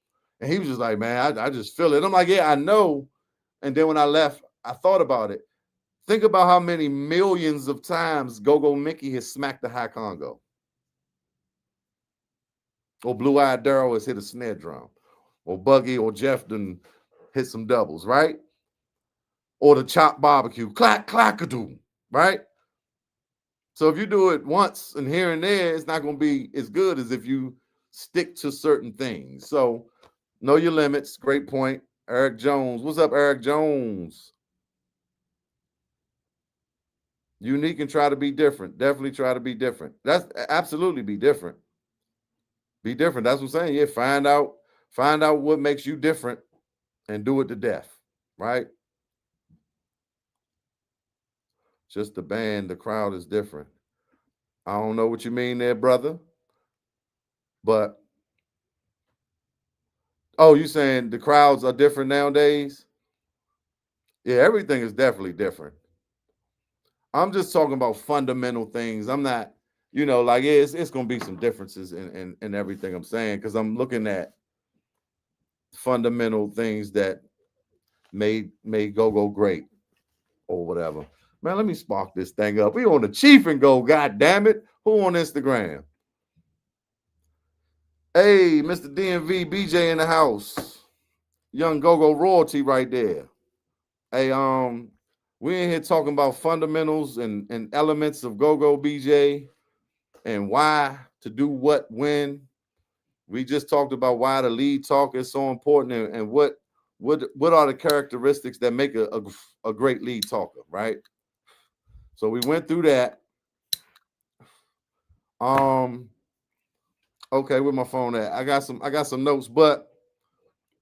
And he was just like, man, I just feel it. I'm like, yeah, I know. And then when I left, I thought about it. Think about how many millions of times Go Mickey has smacked the high Congo. Or Blue Eyed Daryl has hit a snare drum. Or Buggy or Jeff done hit some doubles, right? Or the chop barbecue, clack, clackadoo, right? So if you do it once and here and there, it's not going to be as good as if you stick to certain things. So know your limits. Great point. Eric Jones. What's up, Eric Jones? Unique and try to be different. Definitely try to be different. That's absolutely be different. Be different. That's what I'm saying. Yeah, find out what makes you different and do it to death. Right? Just the band, the crowd is different. I don't know what you mean there, brother. But oh, you saying the crowds are different nowadays? Yeah, everything is definitely different. I'm just talking about fundamental things. I'm not, like, yeah, it's gonna be some differences in everything I'm saying, because I'm looking at fundamental things that made go great or whatever. Man, let me spark this thing up. We on the Cheef and Go, god damn it. Who on Instagram? Hey, Mr. DMV BJ in the house. Young Go royalty right there. Hey, we in here talking about fundamentals and elements of Go BJ, and why to do what when. We just talked about why the lead talker is so important, and what are the characteristics that make a great lead talker, right? So we went through that. Um, okay, where my phone at? I got some notes, but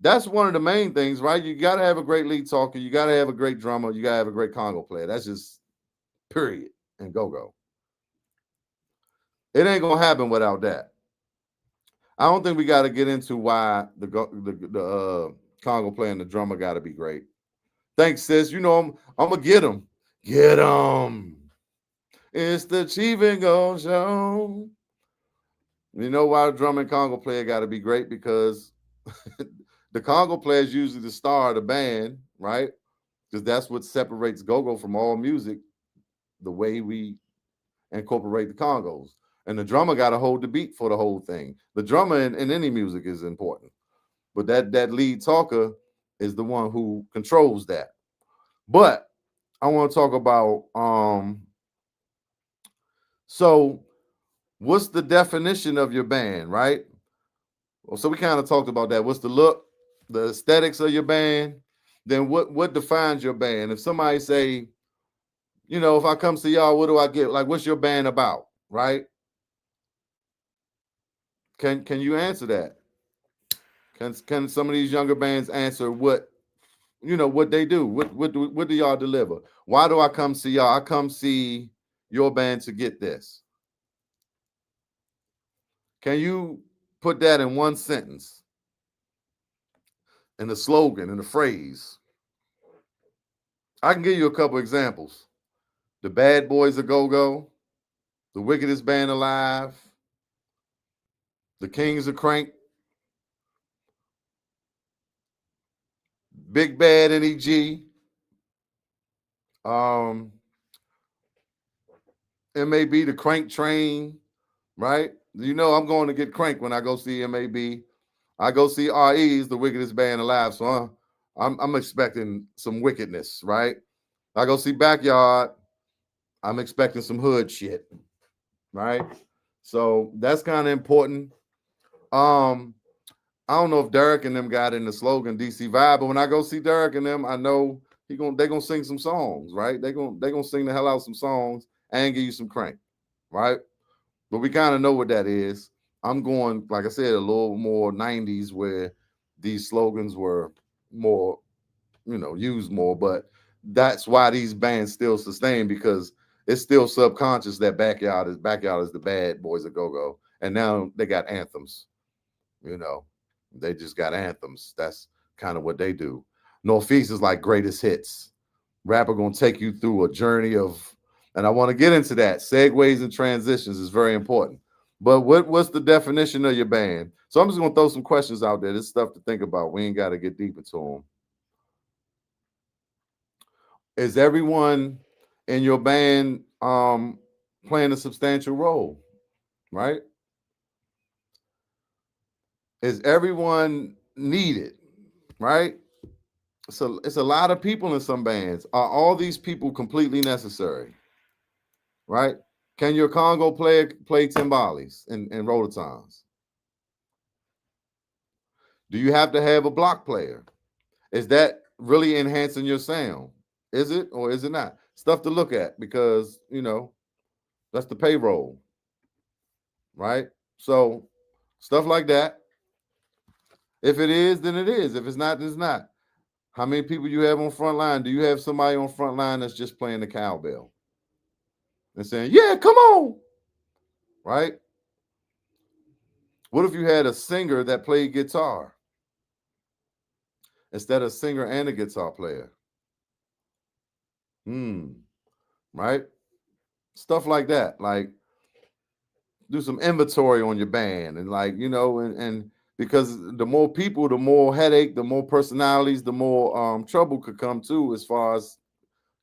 that's one of the main things, right? You gotta have a great lead talker, you gotta have a great drummer, you gotta have a great Congo player. That's just period and go. It ain't gonna happen without that. I don't think we got to get into why the Congo player and the drummer got to be great. Thanks, sis. You know I'm gonna get them. Get them. It's the Cheef and Go show. You know why a drum and conga player got to be great? Because the conga player is usually the star of the band, right? Because that's what separates go-go from all music, the way we incorporate the congos. And the drummer got to hold the beat for the whole thing. The drummer in any music is important, but that lead talker is the one who controls that. But I want to talk about so what's the definition of your band, right? Well, so we kind of talked about that. What's the look, the aesthetics of your band? Then what defines your band? If somebody say, if I come see y'all, what do I get? Like, what's your band about, right? Can you answer that? Can some of these younger bands answer what they do? What do y'all deliver? Why do I come see y'all? I come see your band to get this. Can you put that in one sentence, in a slogan, in a phrase? I can give you a couple examples. The Bad Boys of Go-Go, the wickedest band alive, the Kings of Crank, Big Bad NEG, um, MAB, the Crank Train, right? I'm going to get crank when I go see MAB. I go see RE's the wickedest band alive, so I'm expecting some wickedness, right? I go see Backyard, I'm expecting some hood shit, right? So that's kind of important. Um, I don't know if Derek and them got in the slogan DC Vibe, but when I go see Derek and them, I know they're gonna sing some songs, right? They gonna sing the hell out some songs and give you some crank, right? But we kind of know what that is. I'm going, like I said, a little more 90s where these slogans were more, used more. But that's why these bands still sustain, because it's still subconscious that backyard is the bad boys of go-go. And now they got anthems, you know. They just got anthems. That's kind of what they do. Northeast is like greatest hits. Rapper gonna take you through a journey of, and I want to get into that. Segues and transitions is very important. But what's the definition of your band? So I'm just gonna throw some questions out there. This stuff to think about. We ain't got to get deep into them. Is everyone in your band playing a substantial role? Right? Is everyone needed? Right? So it's a lot of people in some bands. Are all these people completely necessary? Right? Can your Congo player play timbales and rototons? Do you have to have a block player? Is that really enhancing your sound? Is it or is it not? Stuff to look at, because that's the payroll, right? So stuff like that. If it is, then it is. If it's not, then it's not. How many people you have on front line? Do you have somebody on front line that's just playing the cowbell and saying, "Yeah, come on," right? What if you had a singer that played guitar instead of a singer and a guitar player? Hmm. Right? Stuff like that. Like, do some inventory on your band, and and because the more people, the more headache, the more personalities, the more trouble could come too, as far as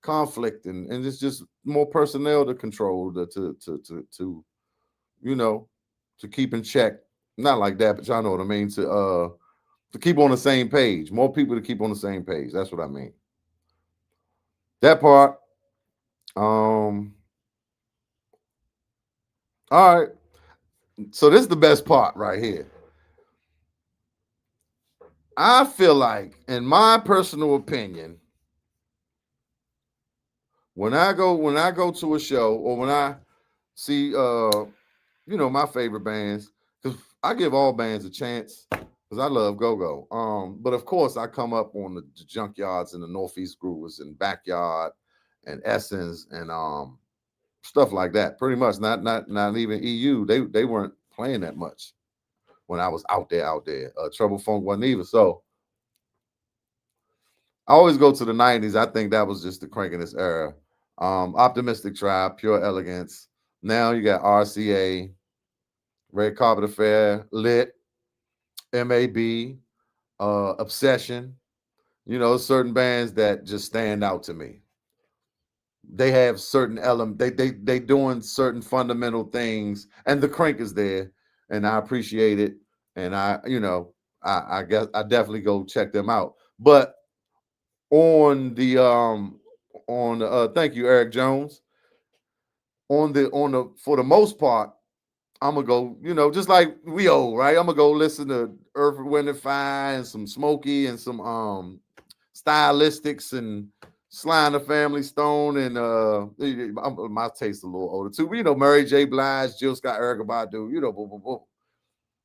conflict, and it's just more personnel to control, to you know to keep in check. Not like that, but y'all know what I mean. To keep on the same page. More people to keep on the same page. That's what I mean. That part. Um. All right. So this is the best part right here. I feel like, in my personal opinion, when I go to a show, or when I see my favorite bands, because I give all bands a chance, because I love go-go. But of course I come up on the junkyards and the Northeast Groovers and Backyard and Essence and stuff like that. Pretty much not even EU. They weren't playing that much when I was out there. Trouble Funk wasn't either. So I always go to the 90s. I think that was just the crankiness era. Optimistic Tribe, Pure Elegance. Now you got RCA, Red Carpet Affair, Lit, MAB, Obsession. You know, certain bands that just stand out to me. They have certain element. They doing certain fundamental things, and the crank is there, and I appreciate it. And I guess I definitely go check them out. But on the thank you, Eric Jones. On the for the most part, I'm gonna go, just like we old, right? I'm gonna go listen to Earth, Wind and Fire and some Smokey and some stylistics and Sly and the Family Stone and my taste a little older too. But, Mary J. Blige, Jill Scott, Erykah Badu, boom, boom, boom.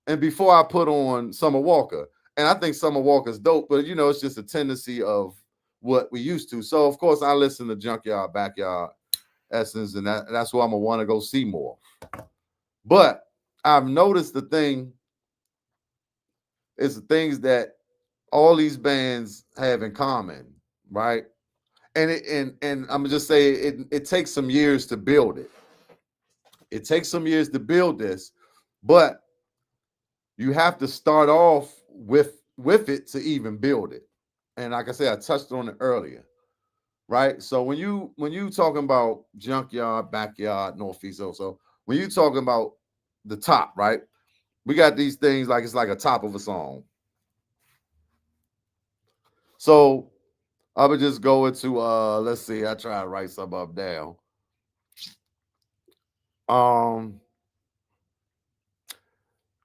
And before I put on Summer Walker, and I think Summer Walker's dope, but it's just a tendency of what we used to. So of course I listen to Junkyard Backyard Essence, and that's who I'm gonna want to go see more. But I've noticed the thing is the things that all these bands have in common, right? And I'm gonna just say it takes some years to build it. It takes some years to build this, but you have to start off with it to even build it. And like I said, I touched on it earlier, right? So when you talking about Junkyard, Backyard, Northeast, also when you talking about the top, right? We got these things like it's like a top of a song. So I would just go into let's see, I try to write some up down. Um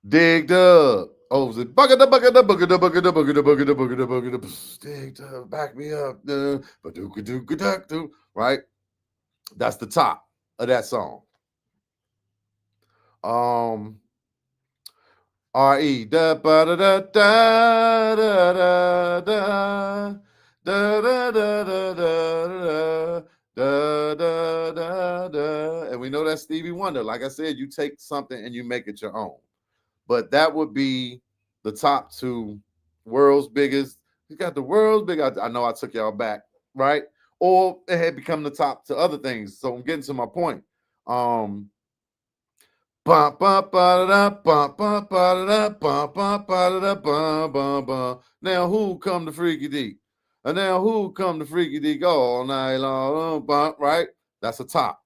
Dig Dub. Oh, was it bucket the bucket the bucket the bucket the bucket the bucket the bucket the bucket the Dig Dub, back me up. Right? That's the top of that song. Um RE da ba da da da da da da da da da da da da. And we know that's Stevie Wonder. Like I said, you take something and you make it your own. But that would be the top two. World's biggest. You got the world's big. I know I took y'all back, right? Or it had become the top to other things. So I'm getting to my point. Um, Bum, bum, ba-da-da, bum, bum, ba-da-da, bum, bum, ba-da-da, bum, bum, bum. Now who come to Freaky Deek? And now who come to Freaky Deek all night long? Bum, right? That's a top.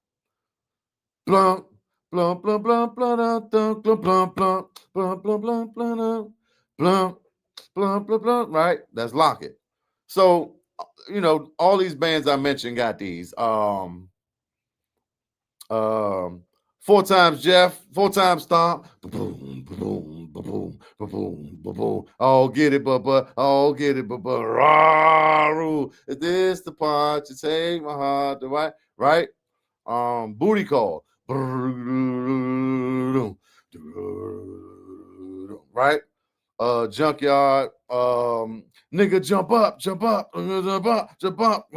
Blum, blum, blum, blum, blum, blum, blum, blum, blum, blum, blum, blum, blum, blum, blum, blum, blum, right? That's Lock It. So, all these bands I mentioned got these. Um, Four times Jeff, four times Stomp. Boom, boom, boom, boom, boom. Oh, get it, but oh, get it, but rah, is this the part you take my heart to right? Booty Call. Right? Junkyard. Nigga, jump up, jump up, jump up, jump up.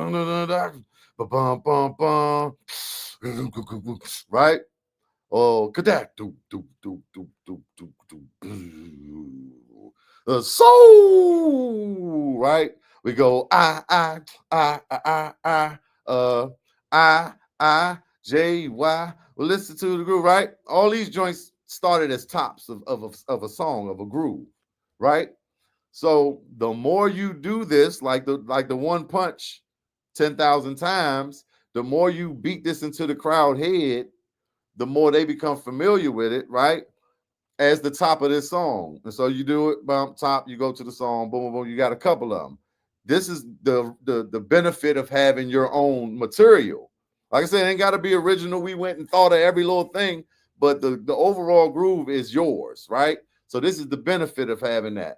Bum, bum, bum. Right? Oh, kadak, do, do, do, do, do, do, do. Soul, right? We go uh, J.Y. Well, listen to the groove, right? All these joints started as tops of a song, of a groove, right? So the more you do this, like the one punch 10,000 times, the more you beat this into the crowd head, the more they become familiar with it, right? As the top of this song. And so you do it, bump, top, you go to the song, boom, boom, boom, you got a couple of them. This is the benefit of having your own material. Like I said, it ain't got to be original. We went and thought of every little thing, but the overall groove is yours, right? So this is the benefit of having that.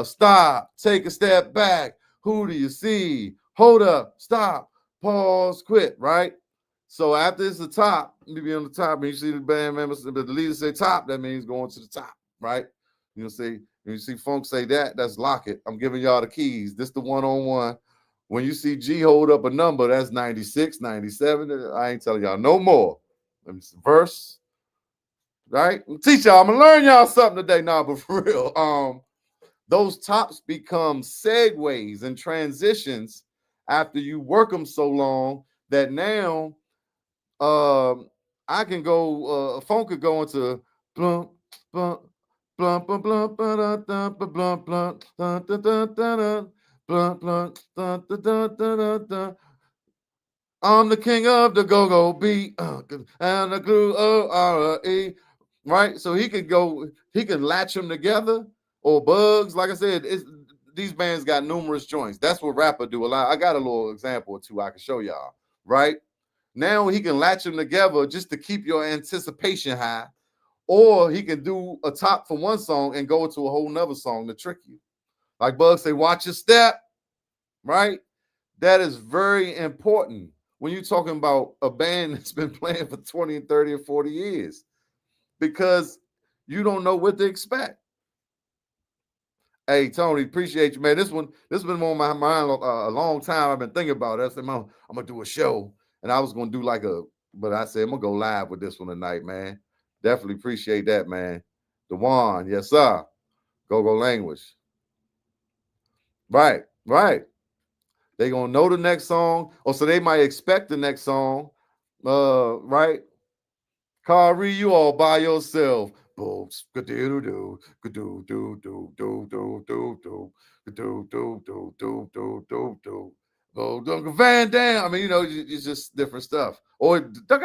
Stop, take a step back. Who do you see? Hold up, stop, pause, quit, right? So after it's the top, you be on the top, and you see the band members, but the leader say top, that means going to the top, right? Say, when you see Funk say that, that's Lock It. I'm giving y'all the keys. This the one-on-one. When you see G hold up a number, that's 96, 97. I ain't telling y'all no more. Let me see, verse, right? Teach y'all, I'm gonna learn y'all something today. Nah, but for real. those tops become segues and transitions after you work them so long that now um, I can go. Phone could go into blump blump blump blump blump blump blump blump blump blump blump blump blump. I'm the king of the go-go beat and the groove O-R-E. Right? So he could go, he can latch them together or bugs. Like I said, these bands got numerous joints. That's what rapper do a lot. I got a little example or two I can show y'all. Right? Now he can latch them together just to keep your anticipation high, or he can do a top for one song and go into a whole nother song to trick you. Like Bug say, watch your step, right? That is very important when you're talking about a band that's been playing for 20 and 30 or 40 years because you don't know what to expect. Hey, Tony, appreciate you, man. This has been on my mind a long time. I've been thinking about it. I said, I'm gonna do a show, and I was gonna do but I said I'm gonna go live with this one tonight, man. Definitely appreciate that, man. Dewan, yes, sir. Go language. Right, right. They gonna know the next song, or so they might expect the next song. Right? Kyrie, you all by yourself. Books, do do do do do do do do do do do do do do do. Go Van Dam. I mean, it's just different stuff. Or like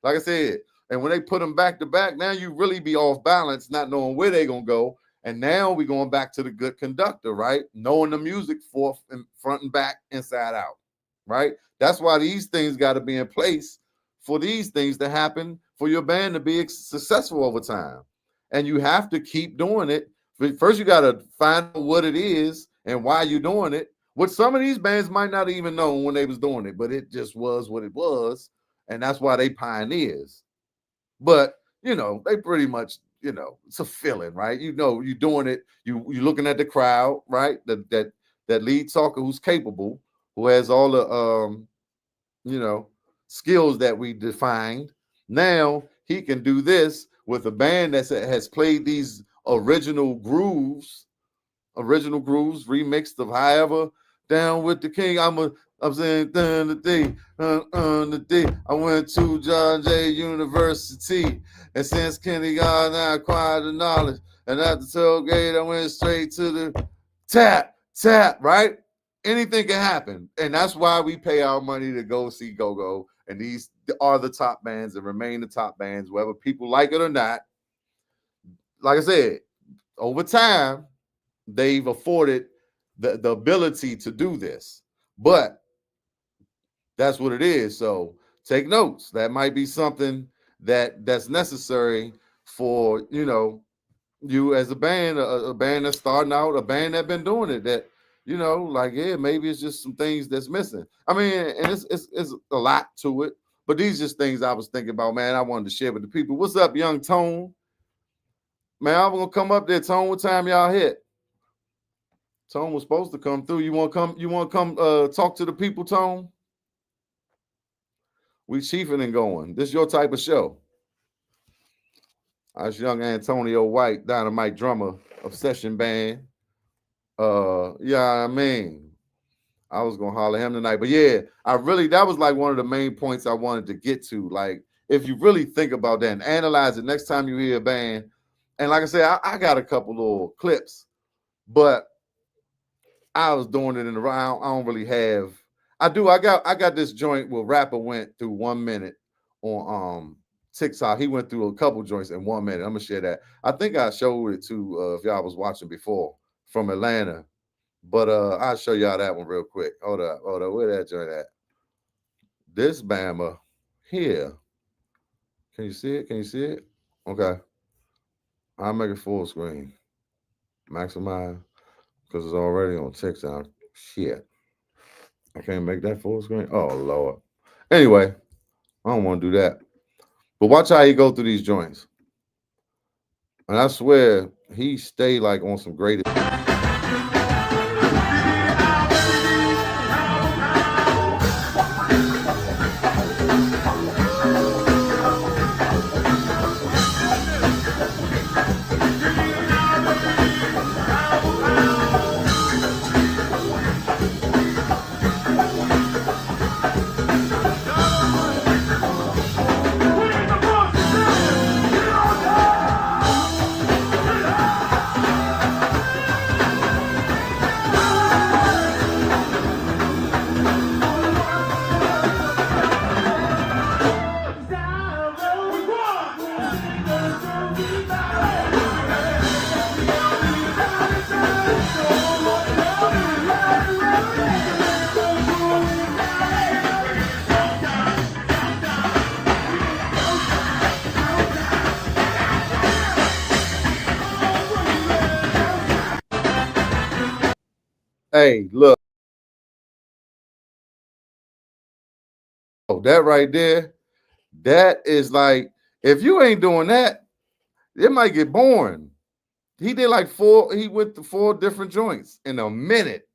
I said, and when they put them back to back, now you really be off balance, not knowing where they gonna go. And now we going back to the good conductor, right? Knowing the music forth and front and back, inside out, right? That's why these things got to be in place for these things to happen for your band to be successful over time. And you have to keep doing it. First, you got to find out what it is and why you're doing it. What some of these bands might not even know when they was doing it, but it just was what it was. And that's why they pioneers. But, they pretty much, it's a feeling, right? You're doing it. You're looking at the crowd, right? That lead talker who's capable, who has all the you know, skills that we defined. Now he can do this with a band that has played these original grooves remixed of however down with the king. I'm saying the D. I went to John Jay University, and since kindergarten I acquired the knowledge. And at the tailgate, I went straight to the tap, right? Anything can happen. And that's why we pay our money to go see Go-Go. And these are the top bands and remain the top bands, whether people like it or not. Like I said, over time, they've afforded the ability to do this. But that's what it is. So take notes. That might be something that's necessary for, you as a band, a band that's starting out, a band that's been doing it, that maybe it's just some things that's missing. I mean, and it's a lot to it, but these just things I was thinking about, man. I wanted to share with the people. What's up, young Tone? Man, I'm gonna come up there. Tone, what time y'all hit? Tone was supposed to come through. You want to come? You want to come talk to the people, Tone? We chiefing and going. This your type of show. That's young Antonio White, dynamite drummer of Session Band. Yeah, I mean, I was gonna holler at him tonight, but yeah, that was like one of the main points I wanted to get to. Like, if you really think about that and analyze it next time you hear a band, and like I said, I got a couple little clips, but I was doing it in the round. I don't really have. I do. I got this joint where rapper went through 1 minute on TikTok. He went through a couple joints in 1 minute. I'm gonna share that. I think I showed it to if y'all was watching before from Atlanta. But I'll show y'all that one real quick. Hold up. Where that joint at? This Bama here. Can you see it? Okay. I'll make it full screen. Maximize. Because it's already on TikTok. Shit. I can't make that full screen. Oh Lord. Anyway, I don't want to do that. But watch how he go through these joints. And I swear he stay like on some great. Hey, look, that right there, that is like, if you ain't doing that, it might get boring. He did like four, he went to four different joints in a minute.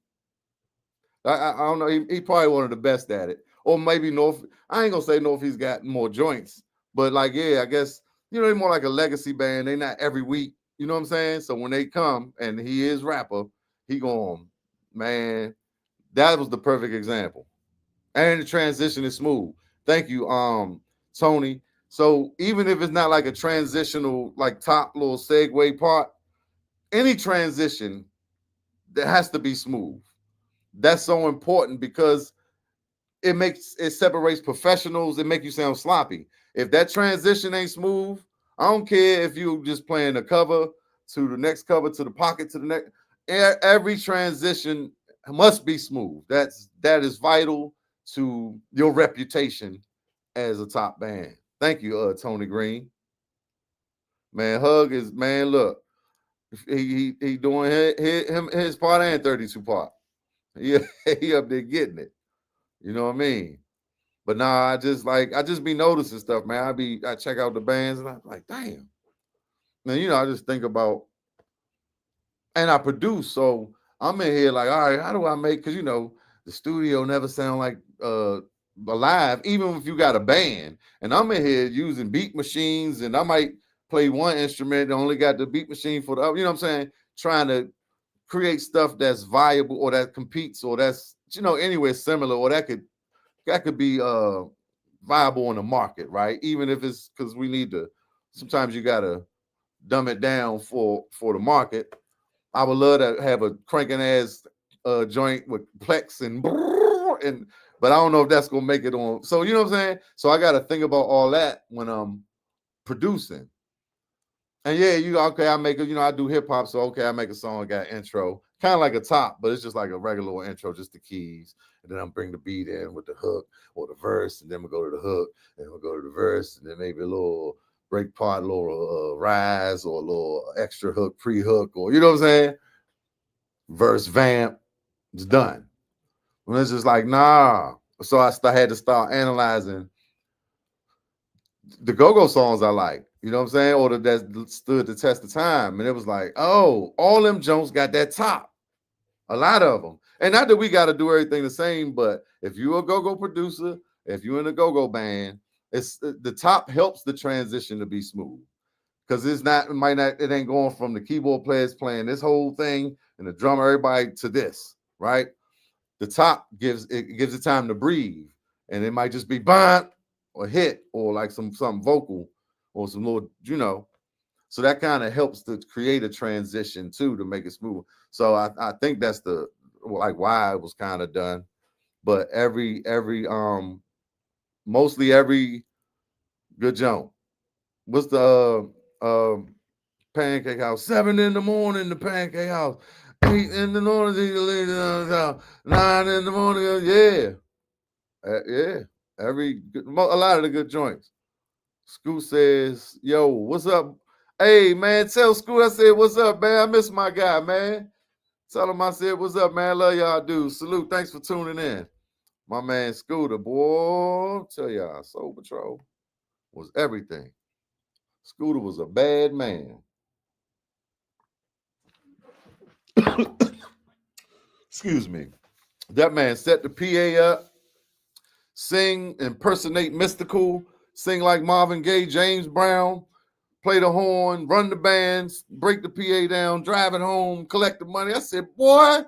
I don't know. He probably one of the best at it. Or maybe North. I ain't gonna say Northeast got more joints, but like, yeah, I guess they're more like a legacy band. They not every week. You know what I'm saying? So when they come and he is rapper, he going, man, that was the perfect example. And the transition is smooth. Thank you, Tony. So even if it's not like a transitional, like top little segue part, any transition that has to be smooth. That's so important because it separates professionals. It make you sound sloppy. If that transition ain't smooth, I don't care if you just playing the cover to the next cover to the pocket to the next. Every transition must be smooth. That is vital to your reputation as a top band. Thank you, Tony Green. Man, Hug is man. Look, he doing his part and 32 part. Yeah, he up there getting it. You know what I mean? But nah, I just be noticing stuff, man. I check out the bands and I'm like, damn. Man, I just think about and I produce. So I'm in here like, all right, how do I make because the studio never sound like alive, even if you got a band. And I'm in here using beat machines and I might play one instrument, only got the beat machine for the other, you know what I'm saying? Trying to create stuff that's viable or that competes or that's anywhere similar or that could be viable on the market, right? Even if it's because we need to. Sometimes you gotta dumb it down for the market. I would love to have a cranking ass joint with plex and but I don't know if that's gonna make it on. So you know what I'm saying. So I got to think about all that when I'm producing. And yeah, okay, I make I do hip hop, so okay, I make a song, I got intro, kind of like a top, but it's just like a regular little intro, just the keys, and then I'm bring the beat in with the hook or the verse, and then we'll go to the hook, and we'll go to the verse, and then maybe a little break part, a little rise, or a little extra hook, pre-hook, or you know what I'm saying? Verse vamp, it's done. When it's just like, nah. So had to start analyzing the go-go songs I like, you know what I'm saying? Or that stood the test of time. And it was like, oh, all them Jones got that top. A lot of them. And not that we got to do everything the same, but if you're a go-go producer, if you're in a go-go band, it's the top helps the transition to be smooth. Because it ain't going from the keyboard players playing this whole thing and the drummer, everybody to this, right? The top gives it time to breathe. And it might just be bump or hit or like some vocal or some little, So that kind of helps to create a transition too to make it smooth. So I think that's like why it was kind of done. But every mostly every good jump. What's the pancake house? 7 in the morning, the pancake house. 8 in the morning, 9 in the morning. Yeah. Yeah. A lot of the good joints. Scoot says, yo, what's up? Hey, man, tell Scoot I said, what's up, man? I miss my guy, man. Tell him I said, what's up, man? Love y'all, dude. Salute. Thanks for tuning in. My man Scooter, boy, tell y'all, Soul Patrol was everything. Scooter was a bad man. Excuse me. That man set the PA up, sing, impersonate Mystical, sing like Marvin Gaye, James Brown, play the horn, run the bands, break the PA down, drive it home, collect the money. I said, boy,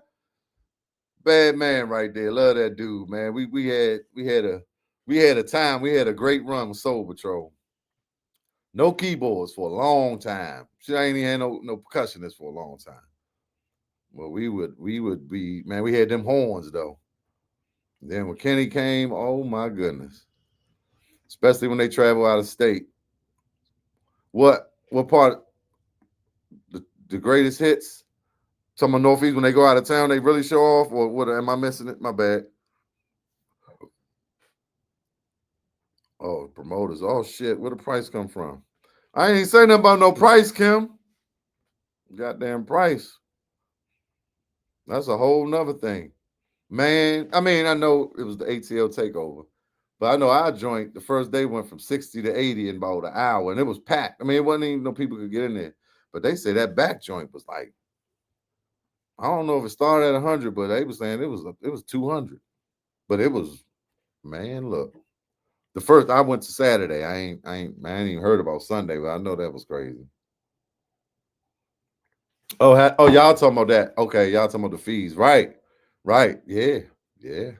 bad man right there. Love that dude, man. We had a time. We had a great run with Soul Patrol. No keyboards for a long time. She ain't even had no percussionists for a long time. Well, we would be man. We had them horns though. Then when Kenny came, oh my goodness. Especially when they travel out of state. What part? The greatest hits? Some of Northeast when they go out of town, they really show off. Or what? Am I missing it? My bad. Oh, promoters. Oh shit. Where the price come from? I ain't say nothing about no price, Kim. Goddamn price. That's a whole nother thing. Man, I mean, I know it was the ATL takeover, but I know our joint the first day went from 60 to 80 in about an hour, and it was packed. I mean, it wasn't even no people could get in there. But they say that back joint was like, I don't know if it started at 100, but they were saying it was 200. But it was, man, look. The first I went to Saturday. I ain't even heard about Sunday, but I know that was crazy. Oh, y'all talking about that? Okay, y'all talking about the fees, right? Right? Yeah, yeah.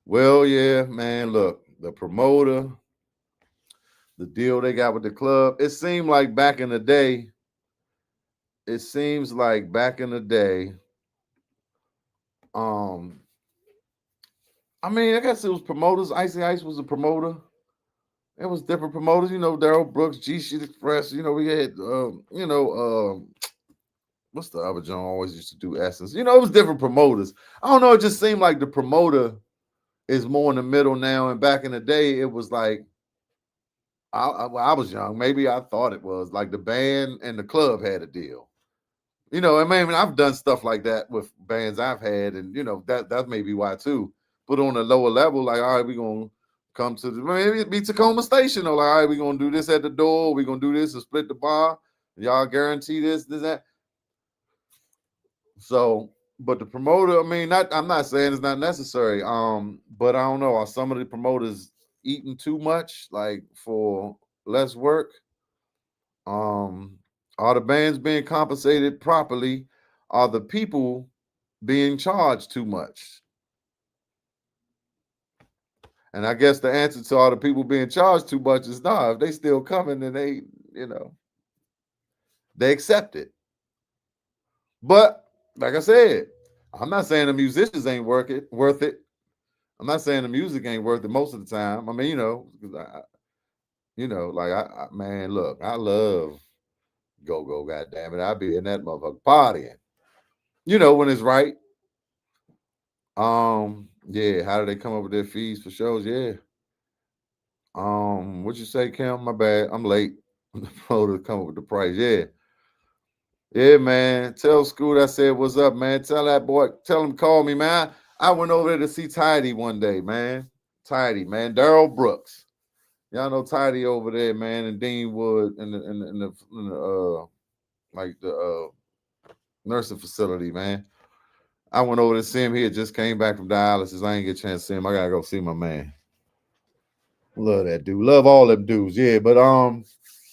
Well, yeah, man. Look, the promoter, the deal they got with the club. It seemed like back in the day. It seems like back in the day. Um, I mean, I guess it was promoters. Icy Ice was a promoter. It was different promoters, Daryl Brooks, G Shit Express. We had, what's the other John always used to do Essence. It was different promoters. I don't know. It just seemed like the promoter is more in the middle now. And back in the day, it was like well, I was young. Maybe I thought it was like the band and the club had a deal. I mean, I've done stuff like that with bands I've had, and that may be why too. But on a lower level, like, all right, we're gonna come to maybe it be Tacoma Station, or like, all right, we're gonna do this at the door, we're gonna do this and split the bar. Y'all guarantee this, that. So, but the promoter, I mean, I'm not saying it's not necessary. But I don't know, are some of the promoters eating too much, like for less work? Um, are the bands being compensated properly? Are the people being charged too much? And I guess the answer to all the people being charged too much is no. If they still coming, then you know, they accept it. But like I said, I'm not saying the musicians ain't worth it. I'm not saying the music ain't worth it most of the time. I mean, 'cause like man, look, I love go go. God damn it, I be in that motherfucker partying. When it's right. Yeah. How do they come up with their fees for shows? Yeah. What you say, Kim? My bad. I'm late. To come up with the price. Yeah. Yeah, man. Tell Scoot I said what's up, man. Tell that boy, tell him call me, man. I went over there to see Tidy one day, man. Tidy, man. Daryl Brooks. Y'all know Tidy over there, man, and Dean Wood in the like the nursing facility, man. I went over to see him. He had just came back from dialysis. I ain't get a chance to see him. I gotta go see my man. Love that dude. Love all them dudes. Yeah, but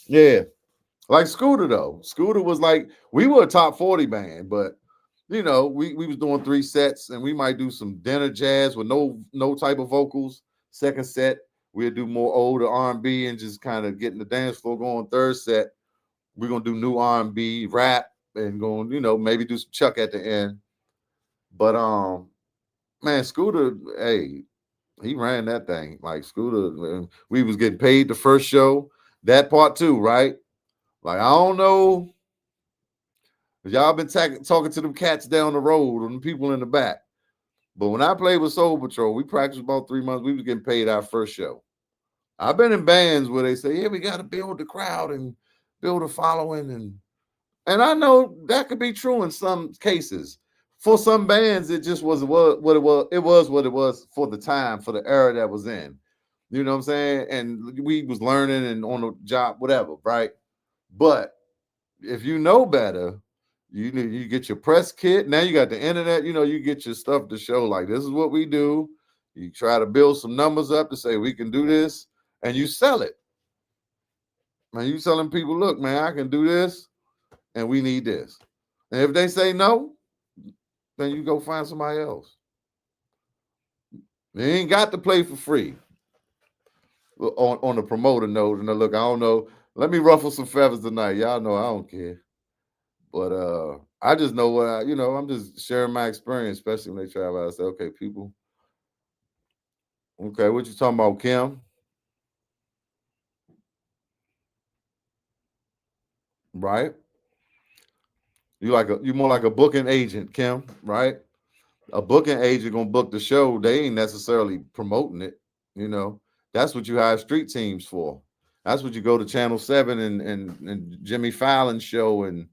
yeah. Like Scooter though. Scooter was like, we were a top 40 band, but we was doing 3 sets, and we might do some dinner jazz with no type of vocals. Second set, we'd do more older R&B and just kind of getting the dance floor going. Third set, we're gonna do new R&B, rap, and going, maybe do some Chuck at the end. But man, Scooter, hey, he ran that thing. Like Scooter, we was getting paid the first show. That part too, right? Like, I don't know. Y'all been talking to them cats down the road or the people in the back. But when I played with Soul Patrol, we practiced about 3 months. We was getting paid our first show. I've been in bands where they say, yeah, we got to build the crowd and build a following. And I know that could be true in some cases. For some bands, it just was what it was. It was what it was for the time, for the era that was in. You know what I'm saying? And we was learning and on the job, whatever, right? But if you know better, you get your press kit. Now you got the internet. You get your stuff to show like this is what we do. You try to build some numbers up to say we can do this, and you sell it. Man, you telling people, look, man, I can do this, and we need this. And if they say no, then you go find somebody else. They ain't got to play for free. On the promoter note, and look, I don't know. Let me ruffle some feathers tonight. Y'all know I don't care. But I just know what I'm just sharing my experience, especially when they travel. I say, okay, people, okay, what you talking about, Kim? Right? You more like a booking agent, Kim, right? A booking agent gonna book the show. They ain't necessarily promoting it, you know. That's what you hire street teams for. That's what you go to Channel 7 and Jimmy Fallon show and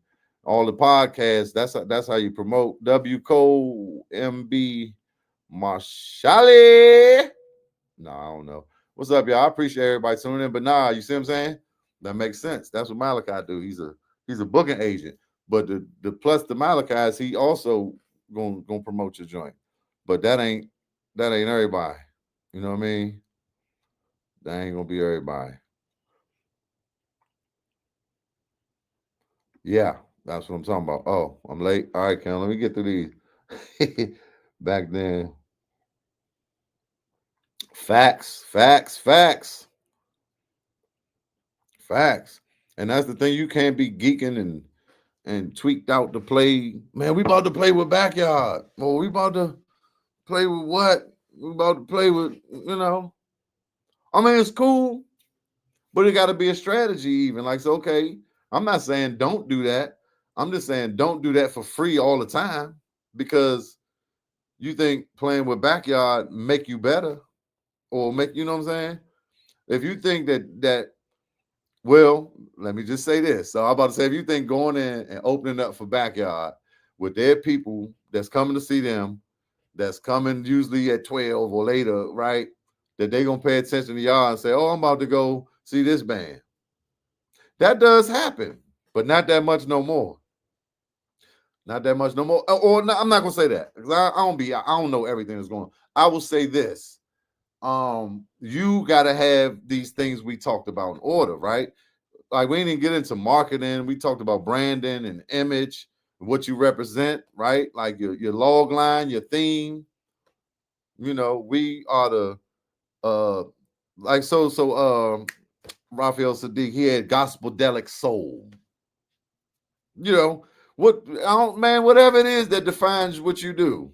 all the podcasts. That's how you promote. W Cole MB Marshali. No, I don't know. What's up, y'all? I appreciate everybody tuning in, but nah, you see what I'm saying? That makes sense. That's what Malachi do. He's a booking agent, but the plus the Malachi is he also gonna promote your joint, but that ain't everybody. You know what I mean? That ain't gonna be everybody. Yeah, that's what I'm talking about. Oh, I'm late. All right, Ken, let me get through these. Back then, facts, facts, facts, facts, and that's the thing. You can't be geeking and tweaked out to play. Man, we about to play with backyard. Well, we about to play with what? We about to play with, you know. I mean, it's cool, but it got to be a strategy. Even like, so, okay. I'm not saying don't do that. I'm just saying don't do that for free all the time because you think playing with backyard make you better or make you know what I'm saying. If you think that well, let me just say this. So I'm about to say if you think going in and opening up for backyard with their people that's coming to see them, that's coming usually at 12 or later, right? That they gonna pay attention to y'all and say, "Oh, I'm about to go see this band." That does happen, but not that much no more. Not that much no more. Or no, I'm not gonna say that because I don't know everything that's going on. I will say this. You gotta have these things we talked about in order, right? Like we didn't get into marketing. We talked about branding and image, what you represent, right? Like your log line, your theme. You know, we are the like Raphael Sadiq, he had gospel-delic soul. You know, what I don't man, whatever it is that defines what you do.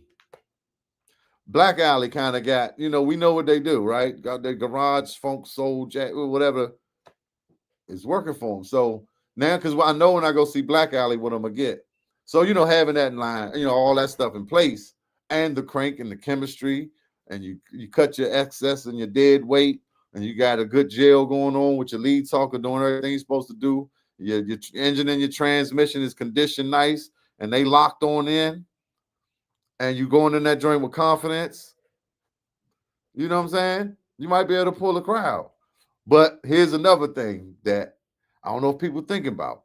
Black Alley kind of got, we know what they do, right? Got their garage, funk, soul, jack, whatever is working for them. So now, because I know when I go see Black Alley, what I'm gonna get. So having that in line, all that stuff in place, and the crank and the chemistry, and you cut your excess and your dead weight, and you got a good gel going on with your lead talker doing everything you're supposed to do. Your engine and your transmission is conditioned nice, and they locked on in, and you going in that joint with confidence. You know what I'm saying? You might be able to pull a crowd. But here's another thing that I don't know if people thinking about.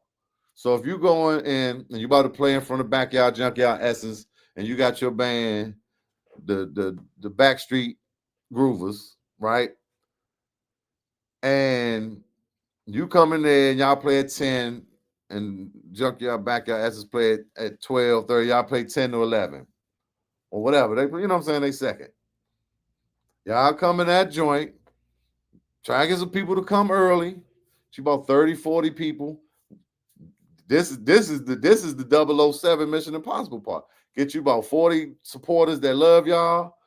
So if you going in and you about to play in front of Backyard Junkyard Essence, and you got your band, the Backstreet Groovers, right? And you come in there and y'all play at 10, and Junkyard Backyard Essence play at 12, 30, y'all play 10 to 11. Or whatever. They, you know what I'm saying? They second. Y'all come in that joint, try to get some people to come early. It's about 30, 40 people. This is the 007 Mission Impossible part. Get you about 40 supporters that love y'all.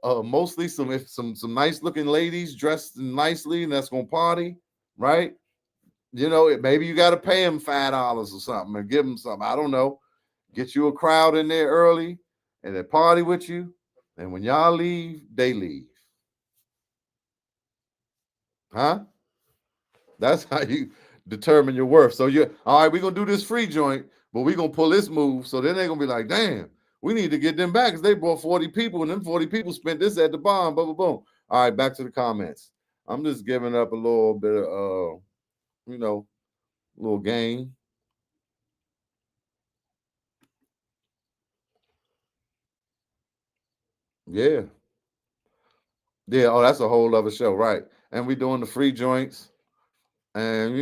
Mostly some nice looking ladies dressed nicely and that's gonna party, right? Maybe you got to pay them $5 or something and give them something. I don't know. Get you a crowd in there early and they party with you. And when y'all leave, they leave. Huh? That's how you determine your worth. So you're all right, we're gonna do this free joint, but we're gonna pull this move. So then they're gonna be like, damn, we need to get them back because they brought 40 people and them 40 people spent this at the bomb, boom, boom, boom. All right, back to the comments. I'm just giving up a little bit of you know, little game. Yeah. Yeah, oh, that's a whole other show, right? And we doing the free joints, and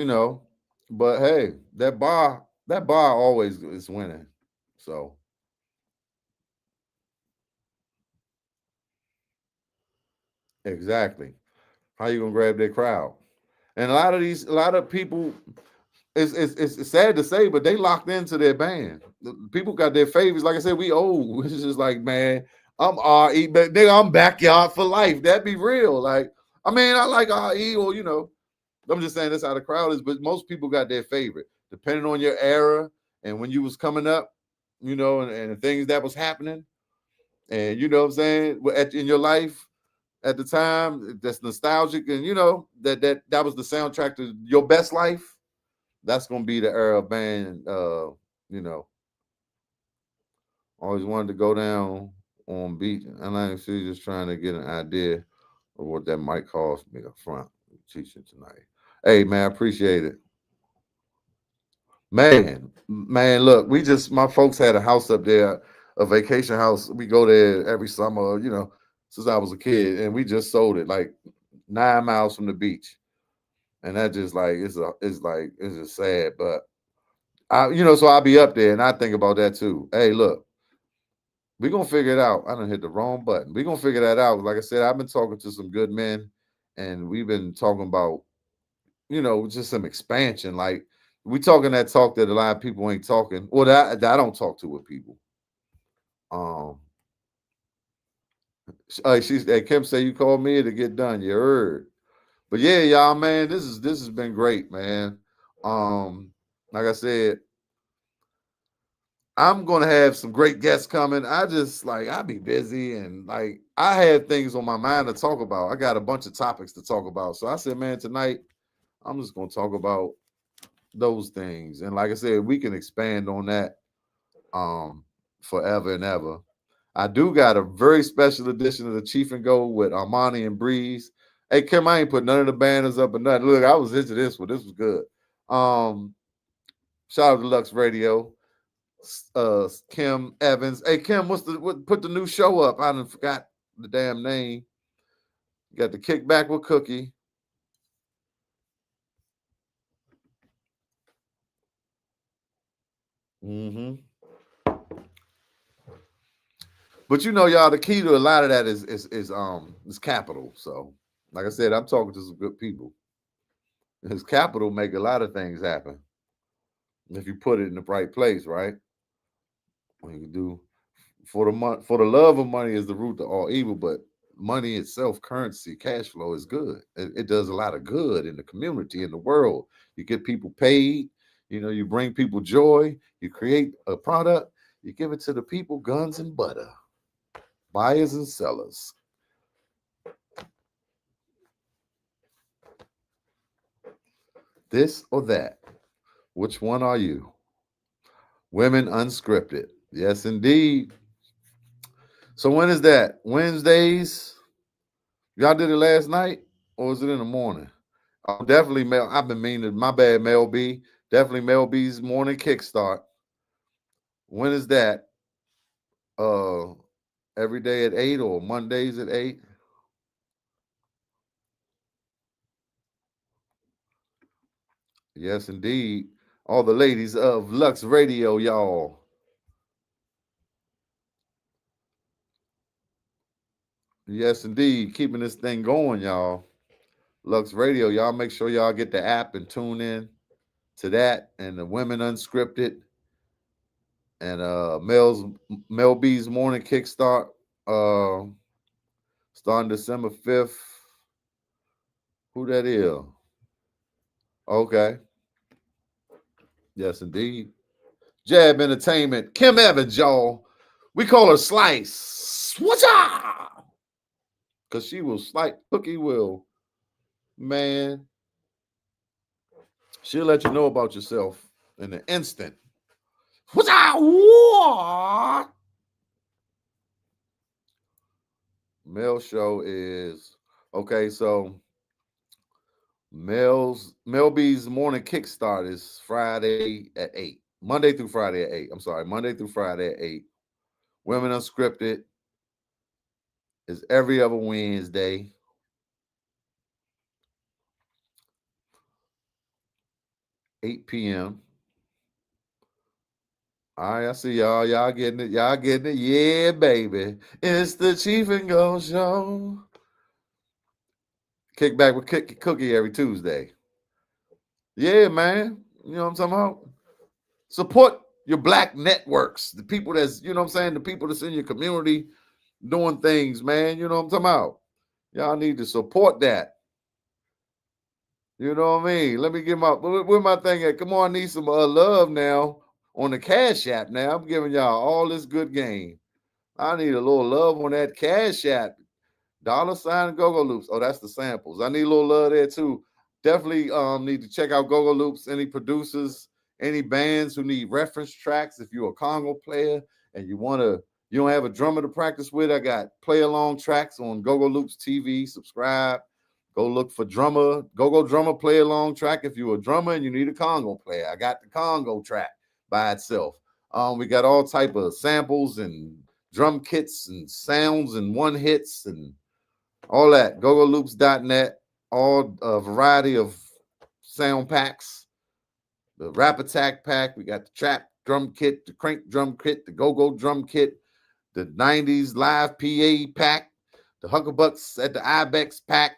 but hey, that bar always is winning. So exactly. How you gonna grab their crowd? And a lot of people, it's sad to say, but they locked into their band. The people got their favorites. Like I said, we old. It's just like, man, I'm RE, but nigga, I'm backyard for life. That be real. Like, I mean, I like RE, or I'm just saying that's how the crowd is. But most people got their favorite, depending on your era and when you was coming up, and the things that was happening, and you know what I'm saying, in your life at the time that's nostalgic, and that was the soundtrack to your best life. That's gonna be the era of band you know, always wanted to go down on beach, and I actually just trying to get an idea of what that might cost me up front teaching tonight. Hey man, I appreciate it. Man, look, we just my folks had a house up there, a vacation house. We go there every summer, since I was a kid, and we just sold it like 9 miles from the beach. And that just like it's just sad. But so I'll be up there and I think about that too. Hey, look, we're gonna figure it out. I done hit the wrong button. We're gonna figure that out. Like I said, I've been talking to some good men and we've been talking about, just some expansion. Like we talking that talk that a lot of people ain't talking, or that I don't talk to with people. Um, Kim say you called me to get done. You heard, but yeah, y'all, man, this has been great, man. Um, like I said, I'm gonna have some great guests coming. I just like I be busy and like I had things on my mind to talk about. I got a bunch of topics to talk about. So I said, man, tonight I'm just gonna talk about those things. And like I said, we can expand on that forever and ever. I do got a very special edition of the Chief and Go with Armani and Breeze. Hey Kim, I ain't put none of the banners up or nothing. Look, I was into this one. This was good. Um, Shout out to Lux Radio. Kim Evans. Hey Kim, put the new show up? I done forgot the damn name. You got the Kickback with Cookie. Mm-hmm. But y'all, the key to a lot of that is capital. So, like I said, I'm talking to some good people. His capital make a lot of things happen if you put it in the right place, right? When you do for the love of money is the root to all evil, but money itself, currency, cash flow is good. It does a lot of good in the community, in the world. You get people paid, you bring people joy, you create a product, you give it to the people, guns and butter, buyers and sellers. This or that. Which one are you? Women unscripted. Yes, indeed. So when is that? Wednesdays? Y'all did it last night, or was it in the morning? Oh, definitely Mel. I've been meaning. My bad, Mel B. Definitely Mel B's morning kickstart. When is that? Uh, every day at 8 or Mondays at 8? Yes, indeed. All the ladies of Lux Radio, y'all. Yes, indeed. Keeping this thing going, y'all. Lux Radio, y'all make sure y'all get the app and tune in to that and the Women Unscripted and Mel B's morning kickstart. Uh, Starting December 5th. Who that is? Okay. Yes, indeed. J.A.B Entertainment. Kim Evans, y'all. We call her Slice. Whatcha? Because she will slice. Cookie will. Man, she'll let you know about yourself in an instant. Whatcha? What? Mel show is okay. So Mel B's morning kickstart is Friday at 8. Monday through Friday at 8. I'm sorry, Monday through Friday at 8. Women Unscripted is every other Wednesday, 8 p.m. All right, I see y'all. Y'all getting it. Y'all getting it. Yeah, baby. It's the Chief and Go Show. Kick back with Cookie every Tuesday. Yeah, man. You know what I'm talking about? Support your black networks. The people that's, you know what I'm saying? The people that's in your community doing things, man. You know what I'm talking about? Y'all need to support that. You know what I mean? Let me get where my thing at? Come on, I need some love now on the Cash App. Now I'm giving y'all all this good game. I need a little love on that Cash App. $ Go-Go Loops. Oh, that's the samples. I need a little love there too. Definitely need to check out Go-Go Loops. Any producers, any bands who need reference tracks, if you're a Congo player and you don't have a drummer to practice with, I got play along tracks on GoGo Loops TV. Subscribe. Go look for Go drummer play along track. If you're a drummer and you need a Congo player, I got the Congo track by itself. We got all type of samples and drum kits and sounds and one hits and all that. GoGoLoops.net. All a variety of sound packs. The Rap Attack pack. We got the trap drum kit, the crank drum kit, the go-go drum kit, the 90s live PA pack, the Huckabucks at the Ibex pack,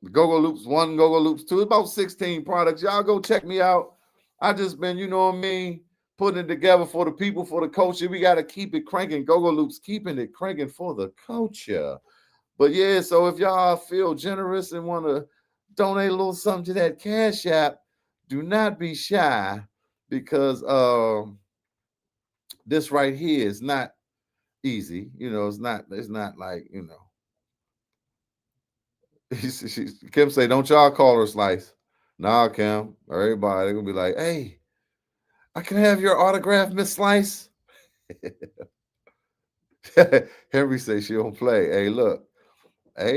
the Go-Go Loops 1, Go-Go Loops 2. It's about 16 products. Y'all go check me out. I just been, you know what I mean, putting it together for the people, for the culture. We got to keep it cranking. Go-Go Loops, keeping it cranking for the culture. But yeah, so if y'all feel generous and want to donate a little something to that Cash App, do not be shy, because this right here is not easy. You know, it's not like, you know. Kim say, don't y'all call her Slice. Nah, Kim. Everybody, they're gonna be like, hey, I can have your autograph, Miss Slice. Henry say she don't play. Hey,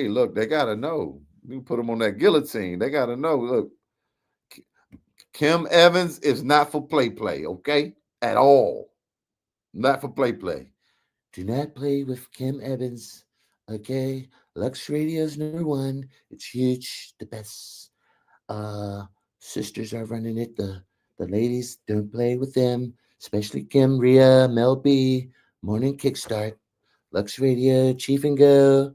look, they gotta know. You put them on that guillotine. They gotta know. Look, Kim Evans is not for play, okay? At all. Not for play. Do not play with Kim Evans, okay? Lux Radio's #1. It's huge, the best. Uh, Sisters are running it. The ladies, don't play with them, especially Kim, Rhea, Mel B. Morning Kickstart, Lux Radio, Cheef and Go,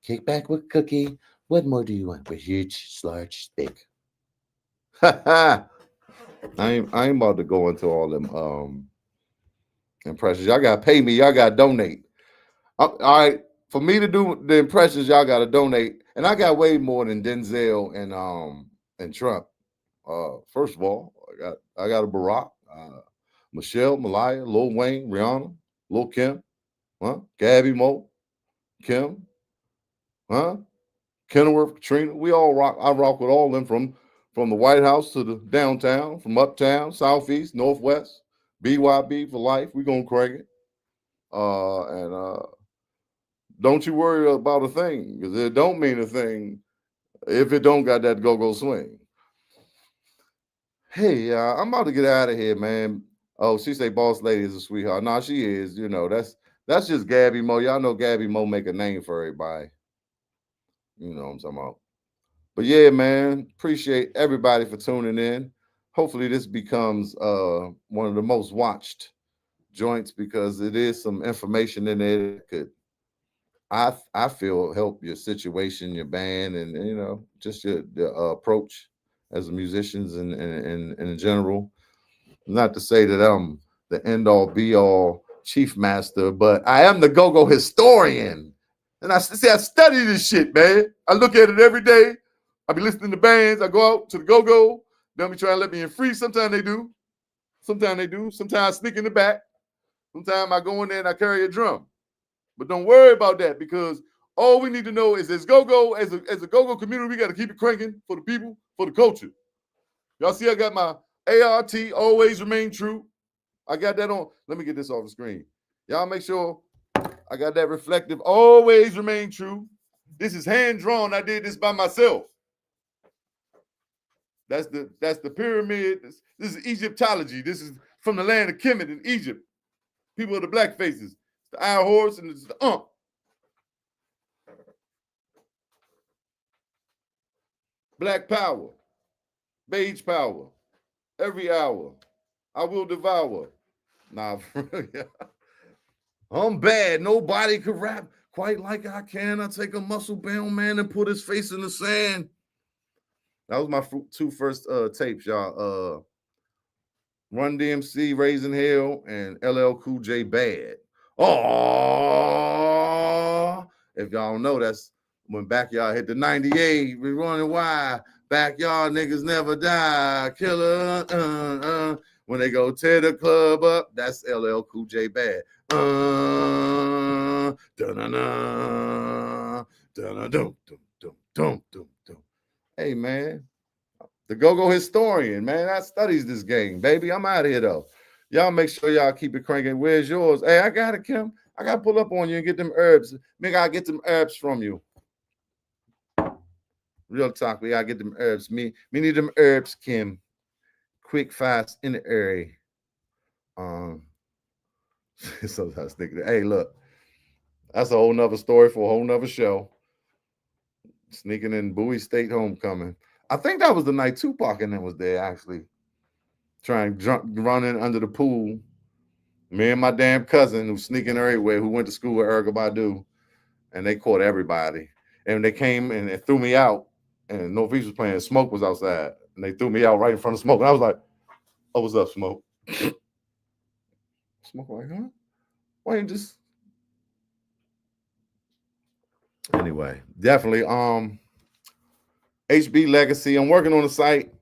Kick back with Cookie. What more do you want? We're huge, large, big. I ain't about to go into all them impressions. Y'all gotta pay me. Y'all gotta donate. All right, for me to do the impressions, y'all gotta donate. And I got way more than Denzel and Trump. First of all, I got a Barack, Michelle, Malaya, Lil Wayne, Rihanna, Lil Kim, Gabby Mo, Kim, Kenilworth, Katrina. We all rock. I rock with all of them from the White House to the downtown, from uptown, southeast, northwest. BYB for life. We gonna crank it. And don't you worry about a thing, because it don't mean a thing if it don't got that go-go swing. Hey, I'm about to get out of here, man. Oh, she say boss lady is a sweetheart. No, she is. You know, that's just Gabby Mo. Y'all know Gabby Mo make a name for everybody. You know what I'm talking about. But yeah, man, appreciate everybody for tuning in. Hopefully this becomes one of the most watched joints, because it is some information in there that could, I feel, help your situation, your band, and you know, just your approach as musicians and in general. Not to say that I'm the end all be all chief master, but I am the go-go historian. And I study this shit, man. I look at it every day. I be listening to bands. I go out to the go-go. They'll be trying to let me in free. Sometimes they do. Sometimes I sneak in the back. Sometimes I go in there and I carry a drum. But don't worry about that, because all we need to know is, as go-go, as a go-go community, we got to keep it cranking for the people, for the culture. Y'all see I got my ART, always remain true. I got that on. Let me get this off the screen. Y'all make sure I got that reflective, always remain true. This is hand drawn. I did this by myself. That's the pyramid. This is Egyptology. This is from the land of Kemet in Egypt. People of the black faces. It's the Iron Horse and it's the hump. Black power. Beige power. Every hour. I will devour. Nah, I'm bad. Nobody could rap quite like I can. I take a muscle bound man and put his face in the sand. That was my two first tapes, y'all. Run DMC, Raising Hell, and LL Cool J Bad. Oh, if y'all don't know, that's when Backyard hit the 98. We running wide. Backyard niggas never die. Killer. When they go tear the club up, that's LL Cool J Bad. Da-na-na. Da-na-dum, dum, dum, dum, dum, dum. Hey, man. The go-go historian, man. I studies this game, baby. I'm out of here though. Y'all make sure y'all keep it cranking. Where's yours? Hey, I got it, Kim. I gotta pull up on you and get them herbs. Make I get them herbs from you. Real talk, we gotta get them herbs. Me need them herbs, Kim. Quick, fast, in the area. Sometimes I was thinking, hey, look, that's a whole nother story for a whole nother show. Sneaking in Bowie State homecoming. I think that was the night Tupac and them was there, actually. Trying running under the pool. Me and my damn cousin who's sneaking everywhere, who went to school with Erykah Badu, and they caught everybody. And they came and they threw me out, and No Feast was playing. Smoke was outside, and they threw me out right in front of Smoke. And I was like, "Oh, what's up, Smoke?" Smoke like, "Huh? Why you just?" Anyway, definitely. HB Legacy. I'm working on the site.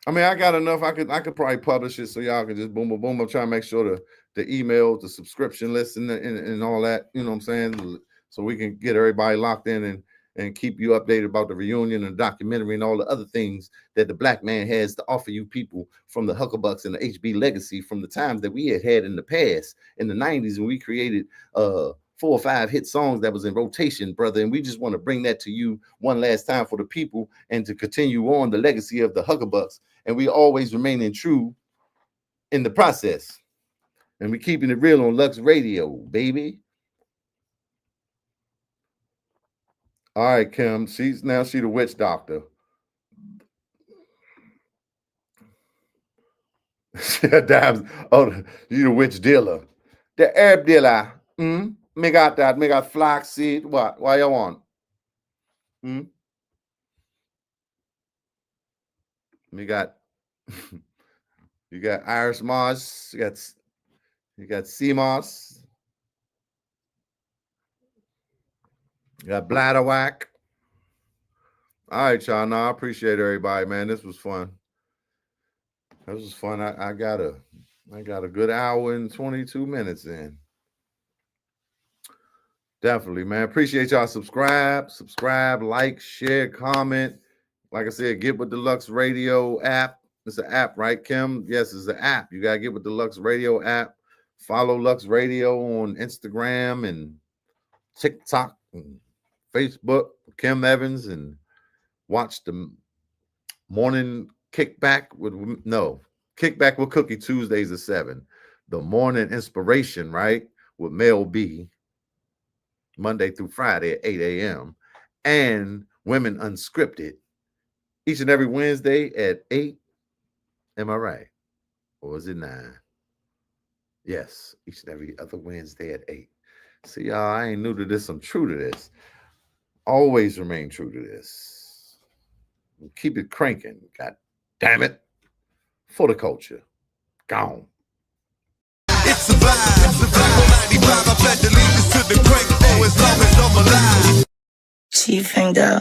I mean, I got enough. I could probably publish it so y'all can just boom, boom, boom. I'm trying to make sure the email, the subscription list, and all that. You know what I'm saying? So we can get everybody locked in and keep you updated about the reunion and documentary and all the other things that the black man has to offer you people from the Huckabucks and the HB Legacy from the times that we had in the past in the 90s when we created 4 or 5 hit songs that was in rotation, brother. And we just want to bring that to you one last time for the people and to continue on the legacy of the Huckabucks. And we always remaining true in the process. And we keeping it real on Lux Radio, baby. All right, Kim. She's the witch doctor. Damn. Oh, you the witch dealer. The herb dealer. Me got that. Me got flaxseed. What? What you want? Me got you got Irish moss. You got sea moss. You got bladderwhack. All right, y'all. No, I appreciate everybody, man. This was fun. This was fun. I got a good hour and 22 minutes in. Definitely, man. Appreciate y'all. Subscribe, like, share, comment. Like I said, get with the Lux Radio app. It's an app, right, Kim? Yes, it's an app. You gotta get with the Lux Radio app. Follow Lux Radio on Instagram and TikTok and Facebook, Kim Evans, and watch the morning kickback with Cookie Tuesdays at 7. The morning inspiration, right, with Mel B, Monday through Friday at 8 a.m. and Women Unscripted each and every Wednesday at 8. Am I right? Or is it 9? Yes, each and every other Wednesday at 8. See, y'all, I ain't new to this. I'm true to this. Always remain true to this. Keep it cranking. God damn it. For the culture. Gone. It's a vibe. It's a vibe. 95. I pledge allegiance to the crank. Oh, as long as I'm alive. Cheef and go.